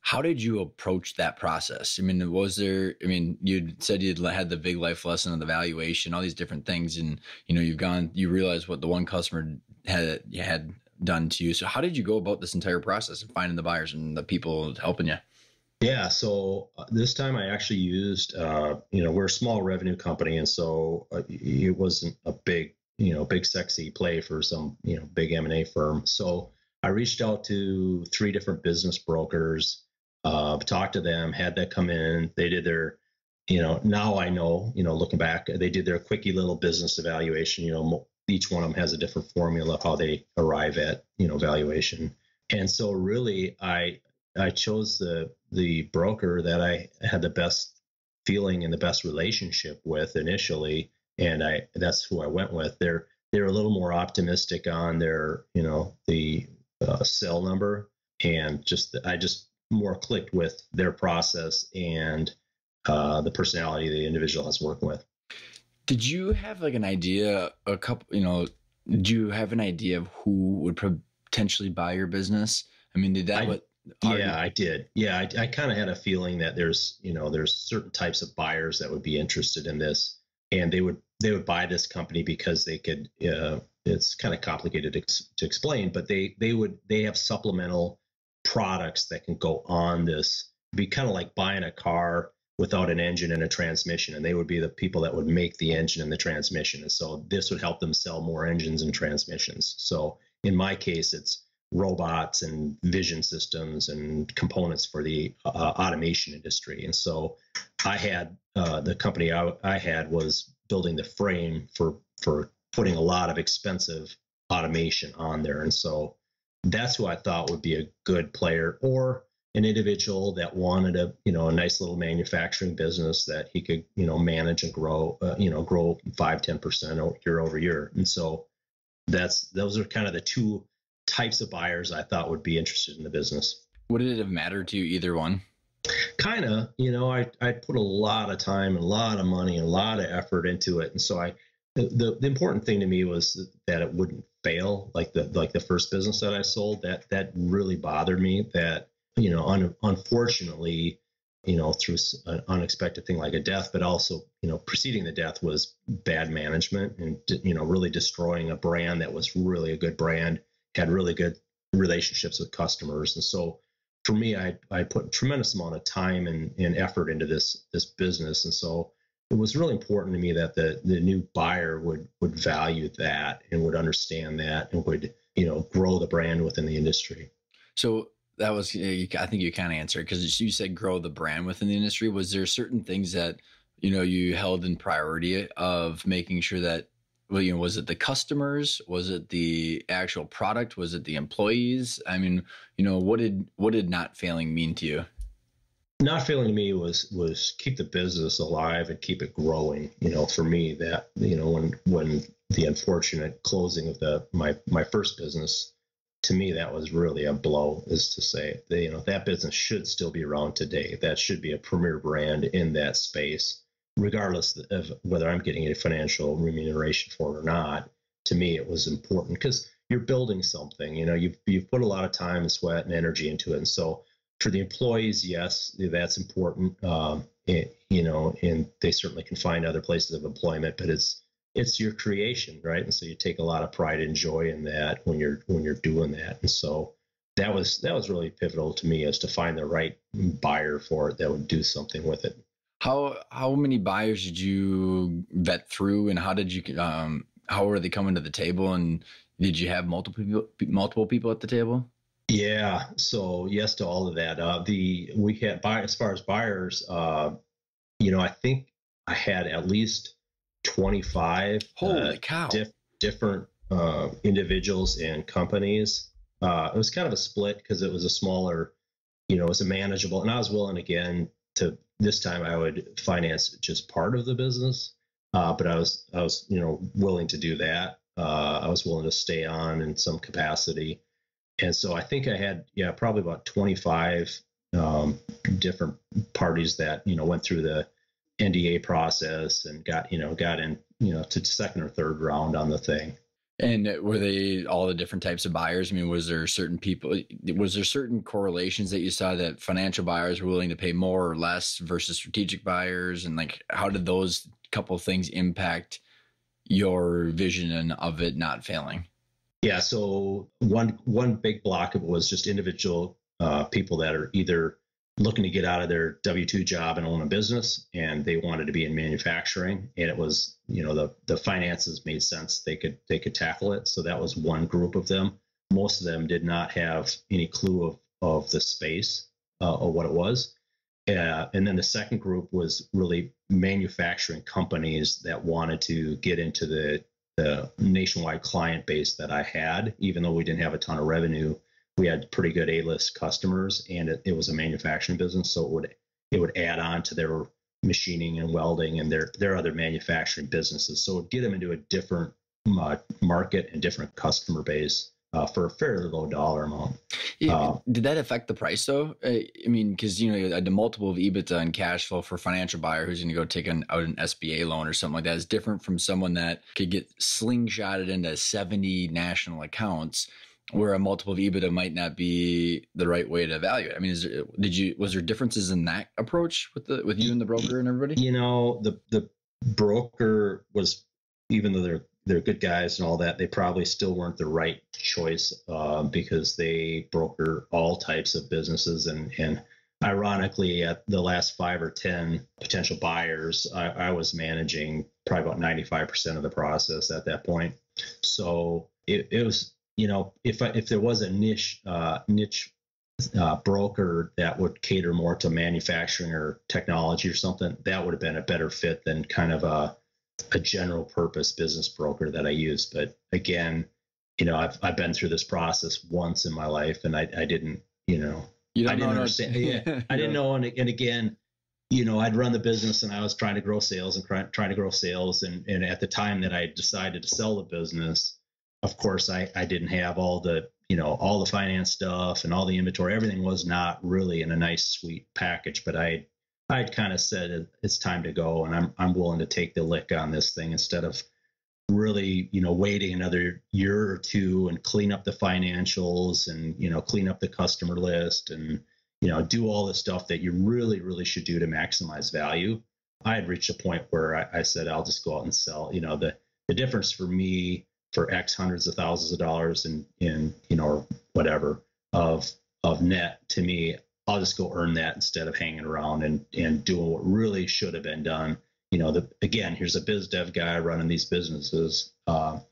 [SPEAKER 1] how did you approach that process? I mean, you said you'd had the big life lesson on the valuation, all these different things, and you realized what the one customer had done to you. So, how did you go about this entire process of finding the buyers and the people helping you?
[SPEAKER 2] Yeah, so this time I actually used, we're a small revenue company, and so it wasn't a big sexy play for some, big M&A firm. So I reached out to 3 different business brokers, talked to them, had that come in. They did their, now I know, looking back, they did their quickie little business evaluation. Each one of them has a different formula of how they arrive at, valuation. And so really, I chose the broker that I had the best feeling and the best relationship with initially, and that's who I went with. They're a little more optimistic on their the cell number, and I just more clicked with their process and the personality the individual I was working with.
[SPEAKER 1] Did you have like an idea, did you have an idea of who would potentially buy your business? I mean,
[SPEAKER 2] I did. Yeah, I kind of had a feeling that there's certain types of buyers that would be interested in this, and they would buy this company because they could. It's kind of complicated to explain, but they have supplemental products that can go on this. It'd be kind of like buying a car without an engine and a transmission, and they would be the people that would make the engine and the transmission, and so this would help them sell more engines and transmissions. So in my case, it's robots and vision systems and components for the automation industry. And so I had the company I had was building the frame for putting a lot of expensive automation on there. And so that's who I thought would be a good player, or an individual that wanted a nice little manufacturing business that he could manage and grow 5-10% year over year. And so those are kind of the 2 types of buyers I thought would be interested in the business.
[SPEAKER 1] Would it have mattered to you either one?
[SPEAKER 2] Kind of, I put a lot of time and a lot of money and a lot of effort into it. And so the important thing to me was that it wouldn't fail. Like the first business that I sold, that really bothered me, that, unfortunately, through an unexpected thing like a death, but also, preceding the death was bad management and, really destroying a brand that was really a good brand, had really good relationships with customers. And so for me, I put a tremendous amount of time and effort into this business. And so it was really important to me that the new buyer would value that and would understand that and would, grow the brand within the industry.
[SPEAKER 1] So that was, I think you kind of answered, because you said grow the brand within the industry. Was there certain things that, you held in priority of making sure that, was it the customers? Was it the actual product? Was it the employees? I mean, what did not failing mean to you?
[SPEAKER 2] Not failing to me was keep the business alive and keep it growing. For me, that, when the unfortunate closing of my first business, to me, that was really a blow, is to say, that business should still be around today. That should be a premier brand in that space, regardless of whether I'm getting a financial remuneration for it or not. To me, it was important because you're building something. You've put a lot of time and sweat and energy into it. And so for the employees, yes, that's important. And they certainly can find other places of employment, but it's your creation, right? And so you take a lot of pride and joy in that when you're doing that. And so that was really pivotal to me, as to find the right buyer for it that would do something with it.
[SPEAKER 1] How many buyers did you vet through, and how did you how were they coming to the table, and did you have multiple people at the table?
[SPEAKER 2] Yeah. So yes to all of that. We had as far as buyers, I think I had at least 25
[SPEAKER 1] Holy cow.
[SPEAKER 2] different individuals and companies. It was kind of a split because it was a smaller, it was a manageable, and I was willing again to, this time I would finance just part of the business. But I was, willing to do that. I was willing to stay on in some capacity. And so I think I had, probably about 25 different parties that, went through the NDA process and got in, to second or third round on the thing.
[SPEAKER 1] And were they all the different types of buyers? I mean, was there certain correlations that you saw that financial buyers were willing to pay more or less versus strategic buyers? And like, how did those couple of things impact your vision of it not failing?
[SPEAKER 2] Yeah. So one big block of it was just individual people that are either looking to get out of their W-2 job and own a business, and they wanted to be in manufacturing. And it was, the finances made sense. They could tackle it. So that was one group of them. Most of them did not have any clue of the space or what it was. And then the second group was really manufacturing companies that wanted to get into the nationwide client base that I had. Even though we didn't have a ton of revenue, we had pretty good A-list customers, and it was a manufacturing business. So it would add on to their machining and welding and their other manufacturing businesses. So it would get them into a different market and different customer base for a fairly low dollar amount.
[SPEAKER 1] Did that affect the price though? I mean, because the multiple of EBITDA and cash flow for a financial buyer who's going to go take out an SBA loan or something like that is different from someone that could get slingshotted into 70 national accounts, where a multiple of EBITDA might not be the right way to evaluate. I mean, was there differences in that approach with you and the broker and everybody?
[SPEAKER 2] The broker was, even though they're good guys and all that, they probably still weren't the right choice because they broker all types of businesses. And ironically, at the last 5 or 10 potential buyers, I was managing probably about 95% of the process at that point. So it was, if there was a niche broker that would cater more to manufacturing or technology or something, that would have been a better fit than kind of a general purpose business broker that I use. But again, I've been through this process once in my life, and I didn't, I didn't understand. Yeah, I didn't know. And again, I'd run the business and I was trying to grow sales and trying to grow sales. And at the time that I decided to sell the business, of course, I didn't have all the finance stuff and all the inventory. Everything was not really in a nice, sweet package, but I'd kind of said it's time to go, and I'm willing to take the lick on this thing instead of really, waiting another year or two and clean up the financials and, clean up the customer list and, do all the stuff that you really, really should do to maximize value. I had reached a point where I said, I'll just go out and sell. The difference for me for X hundreds of thousands of dollars in or whatever of net, to me, I'll just go earn that instead of hanging around and doing what really should have been done. Again, here's a biz dev guy running these businesses, but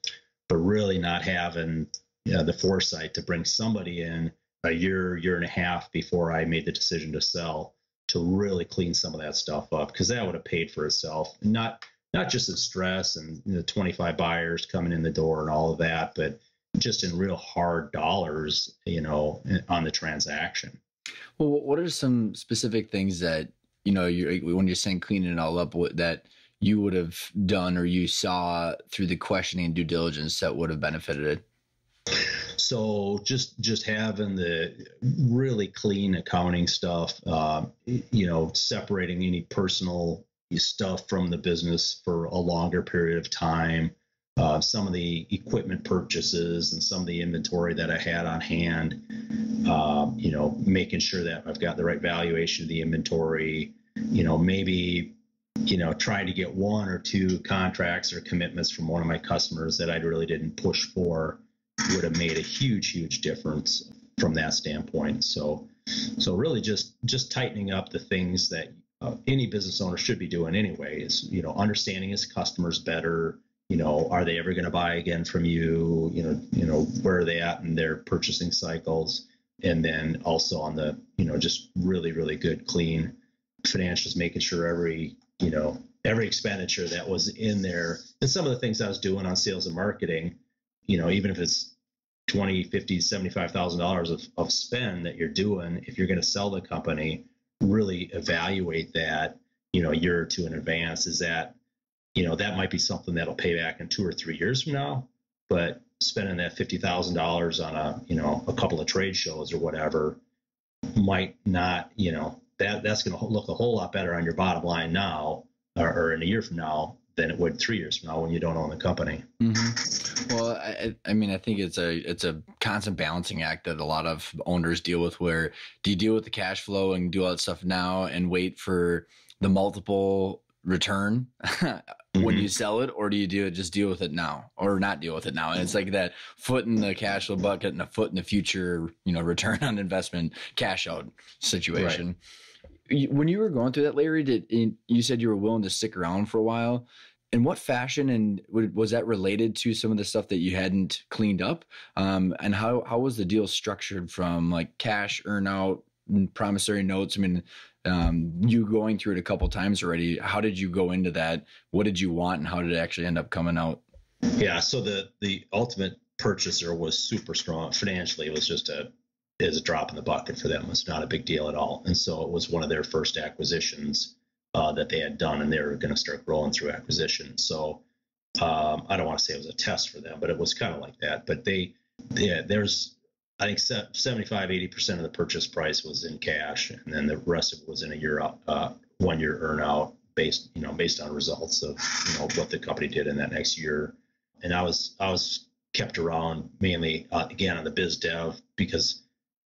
[SPEAKER 2] really not having the foresight to bring somebody in a year and a half before I made the decision to sell to really clean some of that stuff up, because that would have paid for itself. Not just in stress and 25 buyers coming in the door and all of that, but just in real hard dollars, on the transaction.
[SPEAKER 1] Well, what are some specific things that, when you're saying cleaning it all up, that you would have done or you saw through the questioning and due diligence that would have benefited it?
[SPEAKER 2] So just having the really clean accounting stuff, separating any personal stuff from the business for a longer period of time. Some of the equipment purchases and some of the inventory that I had on hand, making sure that I've got the right valuation of the inventory, maybe, trying to get 1 or 2 contracts or commitments from one of my customers that I really didn't push for would have made a huge, huge difference from that standpoint. So really just tightening up the things that any business owner should be doing anyway is, understanding his customers better. Are they ever going to buy again from you? Where are they at in their purchasing cycles? And then also on the, just really, really good, clean financials, making sure every expenditure that was in there. And some of the things I was doing on sales and marketing, even if it's $20, $50, $75,000 of spend that you're doing, if you're going to sell the company, really evaluate that, a year or 2 in advance. Is that, that might be something that'll pay back in 2 or 3 years from now, but spending that $50,000 on a couple of trade shows or whatever might not, that's going to look a whole lot better on your bottom line now or in a year from now than it would 3 years from now when you don't own the company.
[SPEAKER 1] Mm-hmm. Well, I mean, I think it's a constant balancing act that a lot of owners deal with. Where do you deal with the cash flow and do all that stuff now and wait for the multiple return when you sell it, or do you just deal with it now or not deal with it now? And it's like that foot in the cash flow bucket and a foot in the future, return on investment cash out situation. Right. When you were going through that, Larry, you said you were willing to stick around for a while. In what fashion, and was that related to some of the stuff that you hadn't cleaned up? And how was the deal structured from like cash earnout, promissory notes? I mean, you going through it a couple times already. How did you go into that? What did you want, and how did it actually end up coming out?
[SPEAKER 2] Yeah, so the ultimate purchaser was super strong financially. It was just a drop in the bucket for them. It's not a big deal at all. And so it was one of their first acquisitions that they had done, and they were going to start growing through acquisition. So I don't want to say it was a test for them, but it was kind of like that. But there's, I think 75-80% of the purchase price was in cash, and then the rest of it was in a year 1 year earnout based on results of what the company did in that next year. And I was kept around mainly again on the biz dev because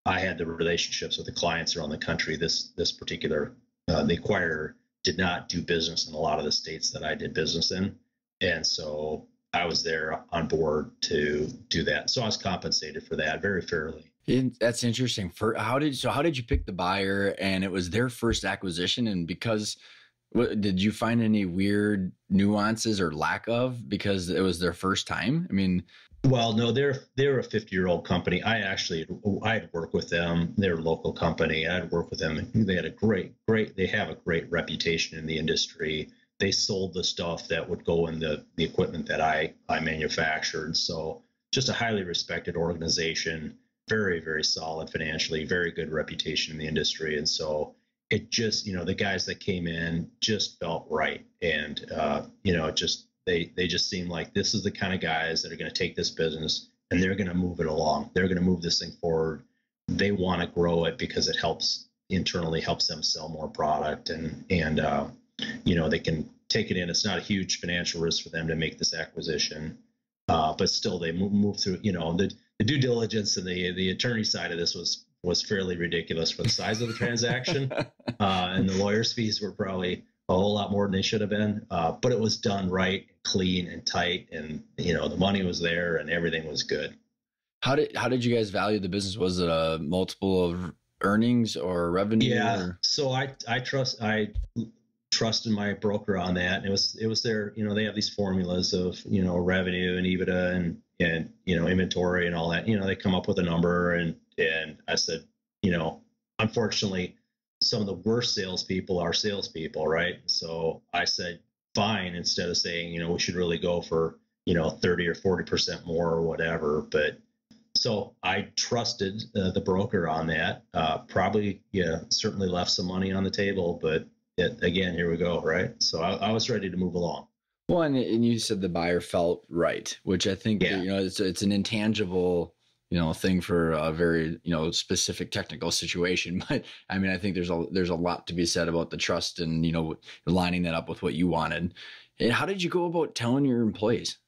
[SPEAKER 2] I had the relationships with the clients around the country. This particular the acquirer did not do business in a lot of the states that I did business in, and so I was there on board to do that. So I was compensated for that very fairly.
[SPEAKER 1] That's interesting. How did you pick the buyer? And it was their first acquisition, and did you find any weird nuances or lack of because it was their first time? I mean,
[SPEAKER 2] well, no, they're a 50-year-old company. I had worked with them. They're a local company. I'd worked with them. They had they have a great reputation in the industry. They sold the stuff that would go in the equipment that I manufactured. So just a highly respected organization, very, very solid financially, very good reputation in the industry. And so it just, the guys that came in just felt right. And, they just seem like this is the kind of guys that are going to take this business and they're going to move it along. They're going to move this thing forward. They want to grow it because it helps them sell more product and they can take it in. It's not a huge financial risk for them to make this acquisition, but still they move through. The due diligence and the attorney side of this was fairly ridiculous for the size of the transaction, and the lawyer's fees were probably a whole lot more than they should have been. But it was done right, clean and tight, and the money was there and everything was good.
[SPEAKER 1] How did you guys value the business? Was it a multiple of earnings or revenue?
[SPEAKER 2] Yeah, so I trusted my broker on that. And it was their, they have these formulas of revenue and EBITDA and inventory and all that. They come up with a number, and I said, unfortunately, some of the worst salespeople are salespeople, right? So I said, fine, instead of saying, we should really go for, 30 or 40% more or whatever. But so I trusted the broker on that. Probably, certainly left some money on the table, but again, here we go, right? So I was ready to move along.
[SPEAKER 1] Well, and you said the buyer felt right, which I think, it's an intangible thing for a very, specific technical situation. But I mean, I think there's a lot to be said about the trust and, lining that up with what you wanted. And how did you go about telling your employees?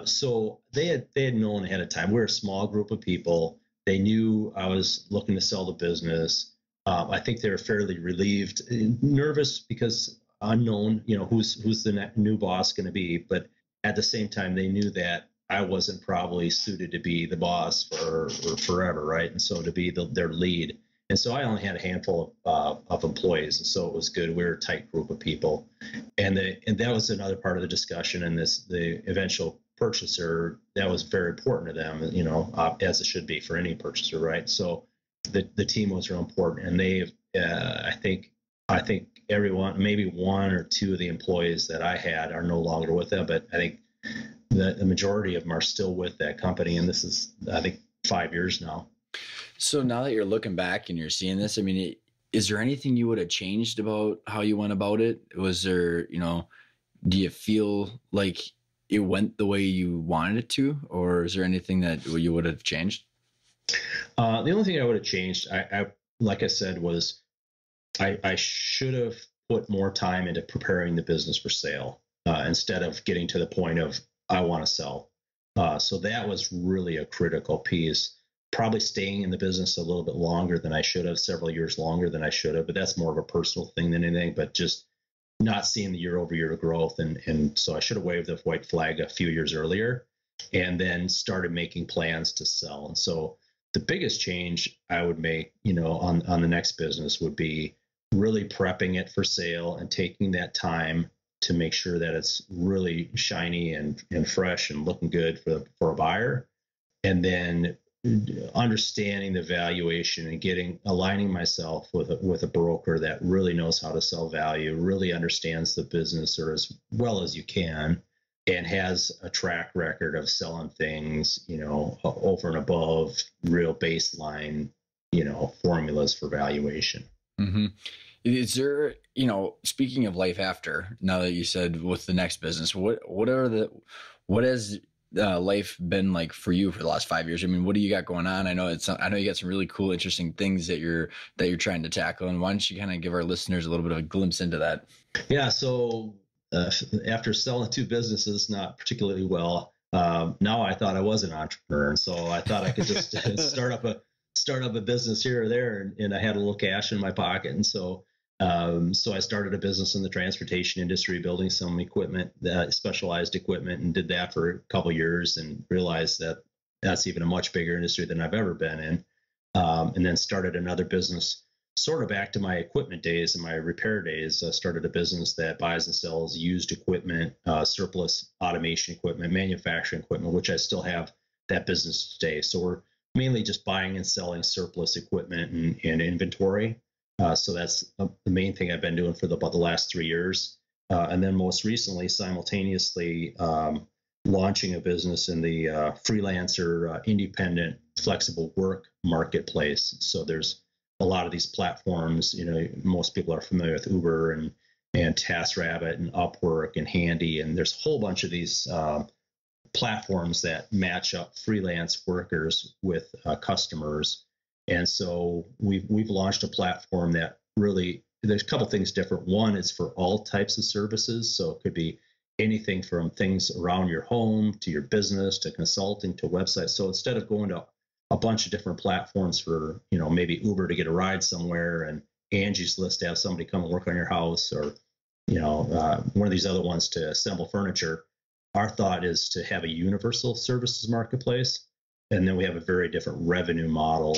[SPEAKER 2] So they had known ahead of time. We're a small group of people. They knew I was looking to sell the business. I think they were fairly relieved, nervous because unknown, who's the new boss going to be. But at the same time, they knew that I wasn't probably suited to be the boss for forever, right? And so to be their lead. And so I only had a handful of employees, and so it was good. We were a tight group of people, and that was another part of the discussion. And the eventual purchaser, that was very important to them, as it should be for any purchaser, right? So the team was real important, and they've I think everyone, maybe one or two of the employees that I had are no longer with them, but I think the majority of them are still with that company, and this is, I think, 5 years now.
[SPEAKER 1] So now that you're looking back and you're seeing this, I mean, is there anything you would have changed about how you went about it? Was there, do you feel like it went the way you wanted it to, or is there anything that you would have changed?
[SPEAKER 2] The only thing I would have changed, like I said, was I should have put more time into preparing the business for sale instead of getting to the point of I want to sell. So that was really a critical piece. Probably staying in the business a little bit longer than I should have, several years longer than I should have, but that's more of a personal thing than anything, but just not seeing the year over year growth. And so I should have waved the white flag a few years earlier and then started making plans to sell. And so the biggest change I would make, on the next business would be really prepping it for sale and taking that time to make sure that it's really shiny and fresh and looking good for a buyer. And then understanding the valuation and aligning myself with a broker that really knows how to sell value, really understands the business or as well as you can, and has a track record of selling things, over and above real baseline, formulas for valuation.
[SPEAKER 1] Mm-hmm. Is there, speaking of life after, now that you said with the next business, what has life been like for you for the last 5 years? I mean, what do you got going on? I know you got some really cool, interesting things that you're trying to tackle. And why don't you kind of give our listeners a little bit of a glimpse into that?
[SPEAKER 2] Yeah. So after selling 2 businesses, not particularly well, now I thought I was an entrepreneur. And so I thought I could just start up a business here or there. And I had a little cash in my pocket. And so I started a business in the transportation industry, building some equipment, specialized equipment, and did that for a couple of years and realized that that's even a much bigger industry than I've ever been in. And then started another business, sort of back to my equipment days and my repair days. Started a business that buys and sells used equipment, surplus automation equipment, manufacturing equipment, which I still have that business today. So we're mainly just buying and selling surplus equipment and inventory. So that's the main thing I've been doing for about the last 3 years. And then most recently, simultaneously launching a business in the freelancer, independent, flexible work marketplace. So there's a lot of these platforms, most people are familiar with Uber and TaskRabbit and Upwork and Handy. And there's a whole bunch of these platforms that match up freelance workers with customers. And so we've launched a platform that really, there's a couple things different. One is for all types of services. So it could be anything from things around your home to your business to consulting to websites. So instead of going to a bunch of different platforms for, maybe Uber to get a ride somewhere and Angie's List to have somebody come and work on your house, or, one of these other ones to assemble furniture, our thought is to have a universal services marketplace. And then we have a very different revenue model.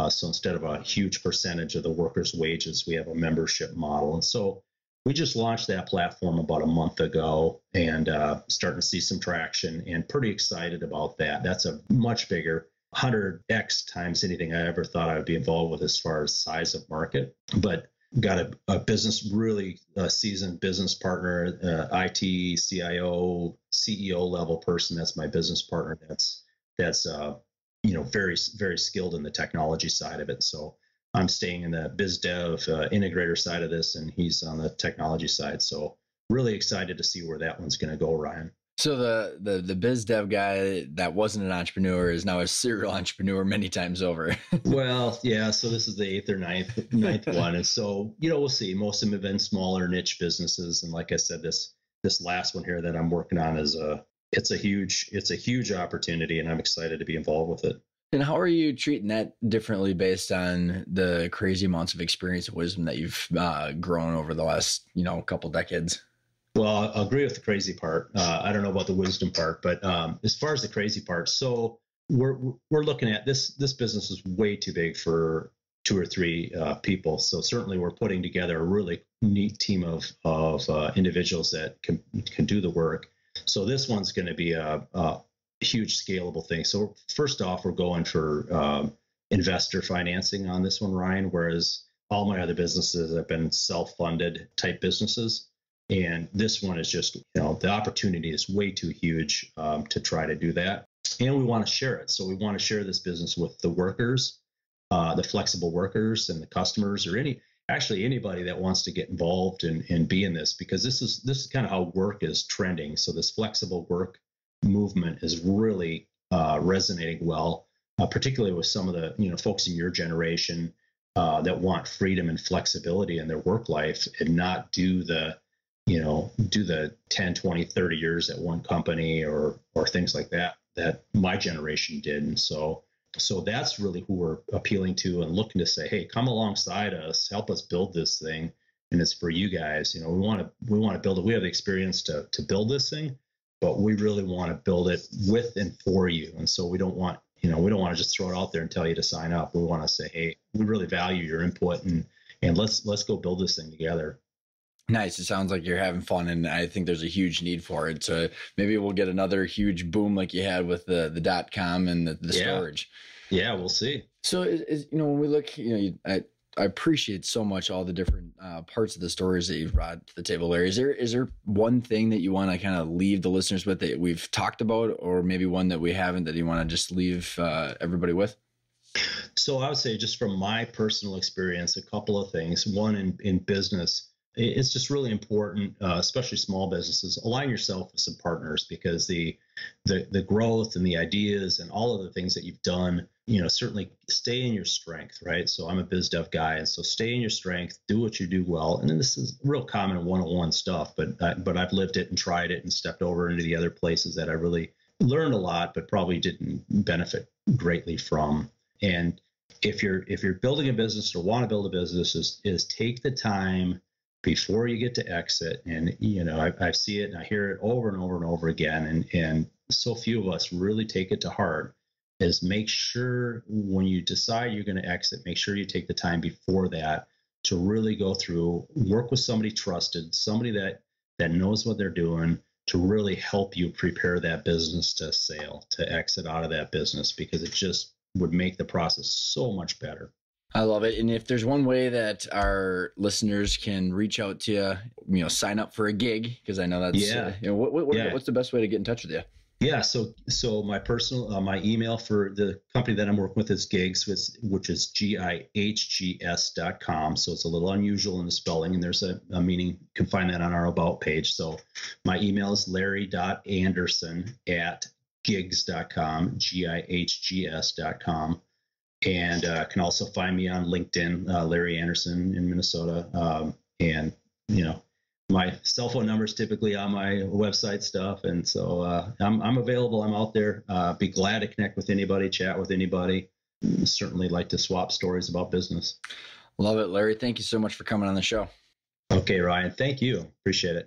[SPEAKER 2] So instead of a huge percentage of the workers' wages, we have a membership model. And so we just launched that platform about a month ago and starting to see some traction and pretty excited about that. That's a much bigger 100x times anything I ever thought I would be involved with as far as size of market. But got a business, really seasoned business partner, IT, CIO, CEO level person. That's my business partner. That's very, very skilled in the technology side of it. So I'm staying in the biz dev integrator side of this, and he's on the technology side. So really excited to see where that one's going to go, Ryan.
[SPEAKER 1] So the biz dev guy that wasn't an entrepreneur is now a serial entrepreneur many times over.
[SPEAKER 2] Well, yeah. So this is the 8th or ninth one. And so, we'll see. Most of them have been smaller niche businesses. And like I said, this last one here that I'm working on it's a huge opportunity, and I'm excited to be involved with it.
[SPEAKER 1] And how are you treating that differently based on the crazy amounts of experience and wisdom that you've grown over the last, couple decades?
[SPEAKER 2] Well, I agree with the crazy part. I don't know about the wisdom part, but as far as the crazy part, so we're looking at this business is way too big for 2 or 3 people. So certainly we're putting together a really neat team of individuals that can do the work. So this one's going to be a huge scalable thing. So first off, we're going for investor financing on this one, Ryan, whereas all my other businesses have been self-funded type businesses. And this one is just, the opportunity is way too huge to try to do that. And we want to share it. So we want to share this business with the workers, the flexible workers and the customers, or actually anybody that wants to get involved and be in this, because this is kind of how work is trending. So this flexible work movement is really resonating well, particularly with some of the folks in your generation that want freedom and flexibility in their work life and not do the 10, 20, 30 years at one company or things like that my generation did. And so that's really who we're appealing to and looking to say, hey, come alongside us, help us build this thing. And it's for you guys. We want to build it. We have the experience to build this thing, but we really want to build it with and for you. And so we don't want to just throw it out there and tell you to sign up. We want to say, hey, we really value your input and let's go build this thing together.
[SPEAKER 1] Nice. It sounds like you're having fun, and I think there's a huge need for it. So maybe we'll get another huge boom like you had with the .com and the storage.
[SPEAKER 2] Yeah, we'll see.
[SPEAKER 1] So when we look, I appreciate so much all the different parts of the stories that you've brought to the table, Larry. Is there one thing that you want to kind of leave the listeners with that we've talked about, or maybe one that we haven't that you want to just leave everybody with?
[SPEAKER 2] So I would say, just from my personal experience, a couple of things. One, in business, it's just really important, especially small businesses, align yourself with some partners, because the growth and the ideas and all of the things that you've done, certainly stay in your strength, right? So I'm a biz dev guy, and so stay in your strength, do what you do well. And then this is real common one-on-one stuff, but I've lived it and tried it and stepped over into the other places that I really learned a lot, but probably didn't benefit greatly from. And if you're building a business or want to build a business, is take the time before you get to exit. And I see it and I hear it over and over and over again, and so few of us really take it to heart, is make sure when you decide you're going to exit, make sure you take the time before that to really go through, work with somebody trusted, somebody that knows what they're doing, to really help you prepare that business to sale, to exit out of that business, because it just would make the process so much better.
[SPEAKER 1] I love it. And if there's one way that our listeners can reach out to you, sign up for a gig, because I know that's, what's the best way to get in touch with you?
[SPEAKER 2] Yeah. So my personal, my email for the company that I'm working with is gigs, which is GIHGS.com. So it's a little unusual in the spelling, and there's a meaning. You can find that on our about page. So my email is larry.anderson@gigs.com, GIHGS.com. And can also find me on LinkedIn, Larry Anderson in Minnesota. And my cell phone number is typically on my website stuff. And so I'm available. I'm out there. Be glad to connect with anybody, chat with anybody. Certainly like to swap stories about business.
[SPEAKER 1] Love it, Larry. Thank you so much for coming on the show.
[SPEAKER 2] Okay, Ryan. Thank you. Appreciate it.